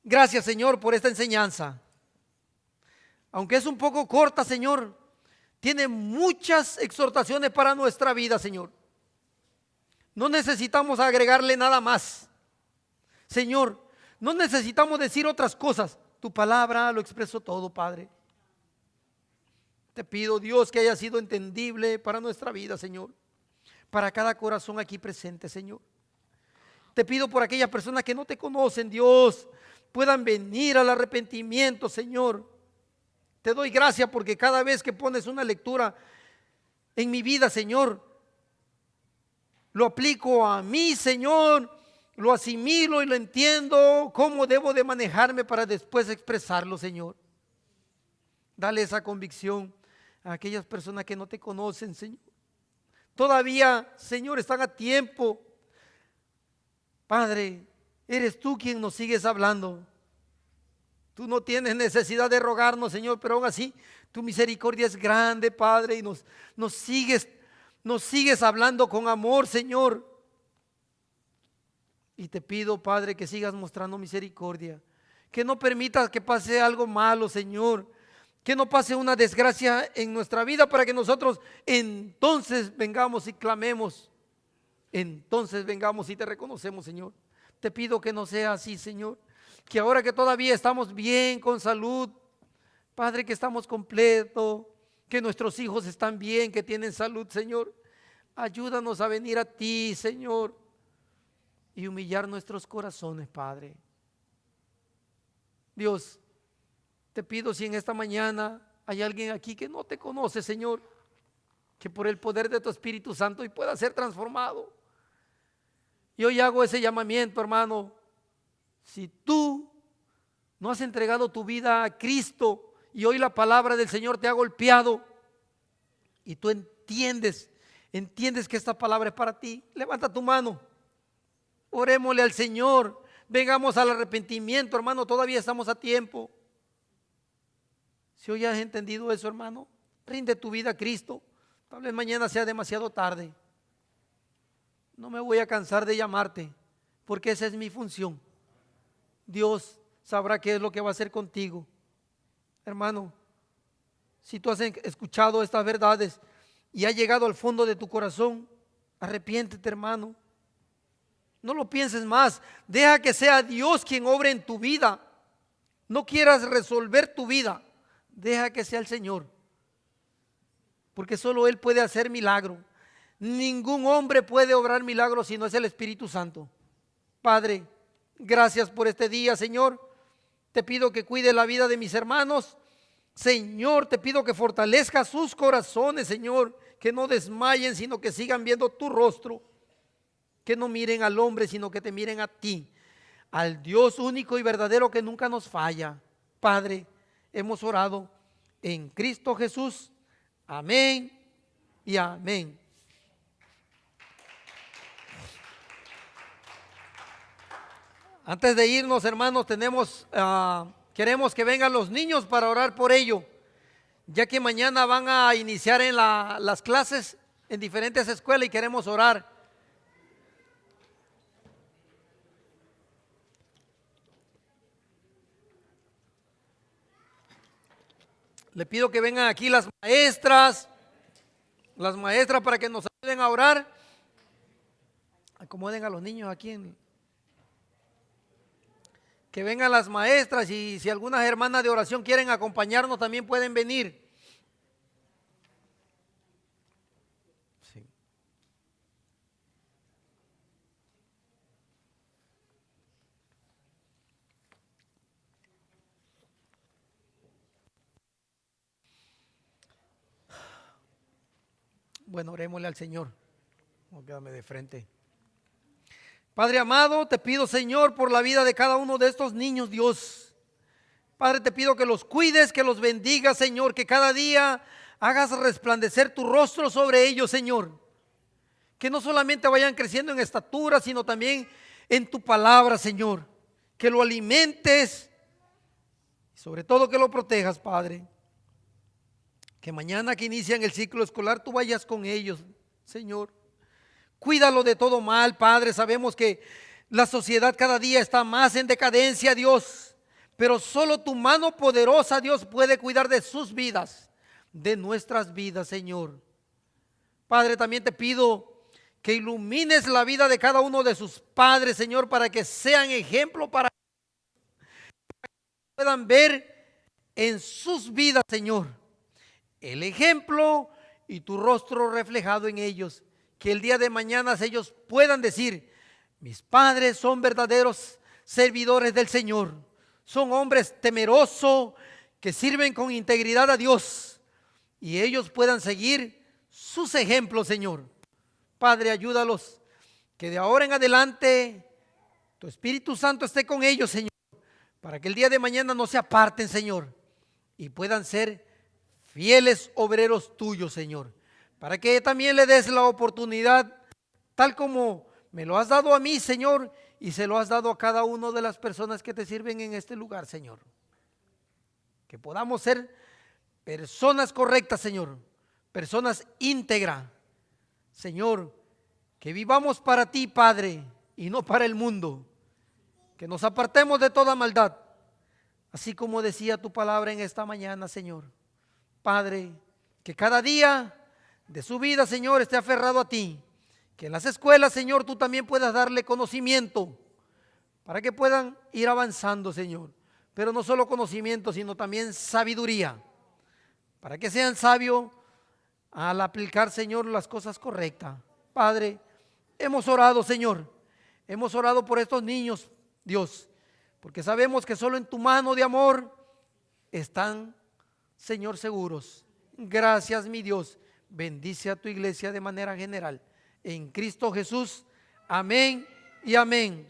gracias, Señor, por esta enseñanza. Aunque es un poco corta, Señor, tiene muchas exhortaciones para nuestra vida, Señor. No necesitamos agregarle nada más. Señor, no necesitamos decir otras cosas. Tu palabra lo expresó todo, Padre. Te pido, Dios, que haya sido entendible para nuestra vida, Señor. Para cada corazón aquí presente, Señor. Te pido por aquellas personas que no te conocen, Dios, puedan venir al arrepentimiento, Señor. Te doy gracias porque cada vez que pones una lectura en mi vida, Señor, lo aplico a mí, Señor, lo asimilo y lo entiendo, cómo debo de manejarme para después expresarlo, Señor. Dale esa convicción a aquellas personas que no te conocen, Señor. Todavía, Señor, están a tiempo. Padre, eres tú quien nos sigues hablando. Tú no tienes necesidad de rogarnos, Señor, pero aún así tu misericordia es grande, Padre, y nos sigues hablando con amor, Señor. Y te pido, Padre, que sigas mostrando misericordia, que no permitas que pase algo malo, Señor, que no pase una desgracia en nuestra vida para que nosotros entonces vengamos y clamemos, entonces vengamos y te reconocemos, Señor. Te pido que no sea así, Señor, que ahora que todavía estamos bien, con salud, Padre, que estamos completos, que nuestros hijos están bien, que tienen salud, Señor, ayúdanos a venir a ti, Señor, y humillar nuestros corazones, Padre. Dios, te pido si en esta mañana hay alguien aquí que no te conoce, Señor, que por el poder de tu Espíritu Santo y pueda ser transformado. Y hoy hago ese llamamiento, hermano. Si tú no has entregado tu vida a Cristo y hoy la palabra del Señor te ha golpeado y tú entiendes que esta palabra es para ti, levanta tu mano. Orémosle al Señor, vengamos al arrepentimiento, hermano, todavía estamos a tiempo. Si hoy has entendido eso, hermano, rinde tu vida a Cristo. Tal vez mañana sea demasiado tarde. No me voy a cansar de llamarte, porque esa es mi función. Dios sabrá qué es lo que va a hacer contigo. Hermano, si tú has escuchado estas verdades y ha llegado al fondo de tu corazón, arrepiéntete, hermano. No lo pienses más. Deja que sea Dios quien obre en tu vida. No quieras resolver tu vida. Deja que sea el Señor. Porque solo Él puede hacer milagro. Ningún hombre puede obrar milagros si no es el Espíritu Santo. Padre, gracias por este día, Señor. Te pido que cuide la vida de mis hermanos. Señor, te pido que fortalezca sus corazones, Señor. Que no desmayen, sino que sigan viendo tu rostro. Que no miren al hombre, sino que te miren a ti, al Dios único y verdadero que nunca nos falla. Padre, hemos orado en Cristo Jesús. Amén y amén. Antes de irnos, hermanos, queremos que vengan los niños para orar por ello, ya que mañana van a iniciar en las clases en diferentes escuelas y queremos orar. Le pido que vengan aquí las maestras para que nos ayuden a orar. Acomoden a los niños aquí. Que vengan las maestras y si algunas hermanas de oración quieren acompañarnos también pueden venir. Sí. Bueno, orémosle al Señor. No, quédame de frente. Padre amado, te pido, Señor, por la vida de cada uno de estos niños, Dios. Padre, te pido que los cuides, que los bendigas, Señor, que cada día hagas resplandecer tu rostro sobre ellos, Señor. Que no solamente vayan creciendo en estatura, sino también en tu palabra, Señor. Que lo alimentes y sobre todo que lo protejas, Padre. Que mañana que inician el ciclo escolar tú vayas con ellos, Señor. Cuídalo de todo mal, Padre. Sabemos que la sociedad cada día está más en decadencia, Dios. Pero solo tu mano poderosa, Dios, puede cuidar de sus vidas, de nuestras vidas, Señor. Padre, también te pido que ilumines la vida de cada uno de sus padres, Señor, para que sean ejemplo para que puedan ver en sus vidas, Señor, el ejemplo y tu rostro reflejado en ellos. Que el día de mañana ellos puedan decir: mis padres son verdaderos servidores del Señor. Son hombres temerosos que sirven con integridad a Dios. Y ellos puedan seguir sus ejemplos, Señor. Padre, ayúdalos. Que de ahora en adelante tu Espíritu Santo esté con ellos, Señor, para que el día de mañana no se aparten, Señor, y puedan ser fieles obreros tuyos, Señor, para que también le des la oportunidad, tal como me lo has dado a mí, Señor, y se lo has dado a cada una de las personas que te sirven en este lugar, Señor. Que podamos ser personas correctas, Señor, personas íntegras, Señor, que vivamos para ti, Padre, y no para el mundo, que nos apartemos de toda maldad, así como decía tu palabra en esta mañana, Señor. Padre, que cada día de su vida, Señor, esté aferrado a ti, que en las escuelas, Señor, tú también puedas darle conocimiento, para que puedan ir avanzando, Señor, pero no solo conocimiento, sino también sabiduría, para que sean sabios al aplicar, Señor, las cosas correctas. Padre, hemos orado, Señor, hemos orado por estos niños, Dios, porque sabemos que solo en tu mano de amor están, Señor, seguros. Gracias, mi Dios. Bendice a tu iglesia de manera general. En Cristo Jesús. Amén y amén.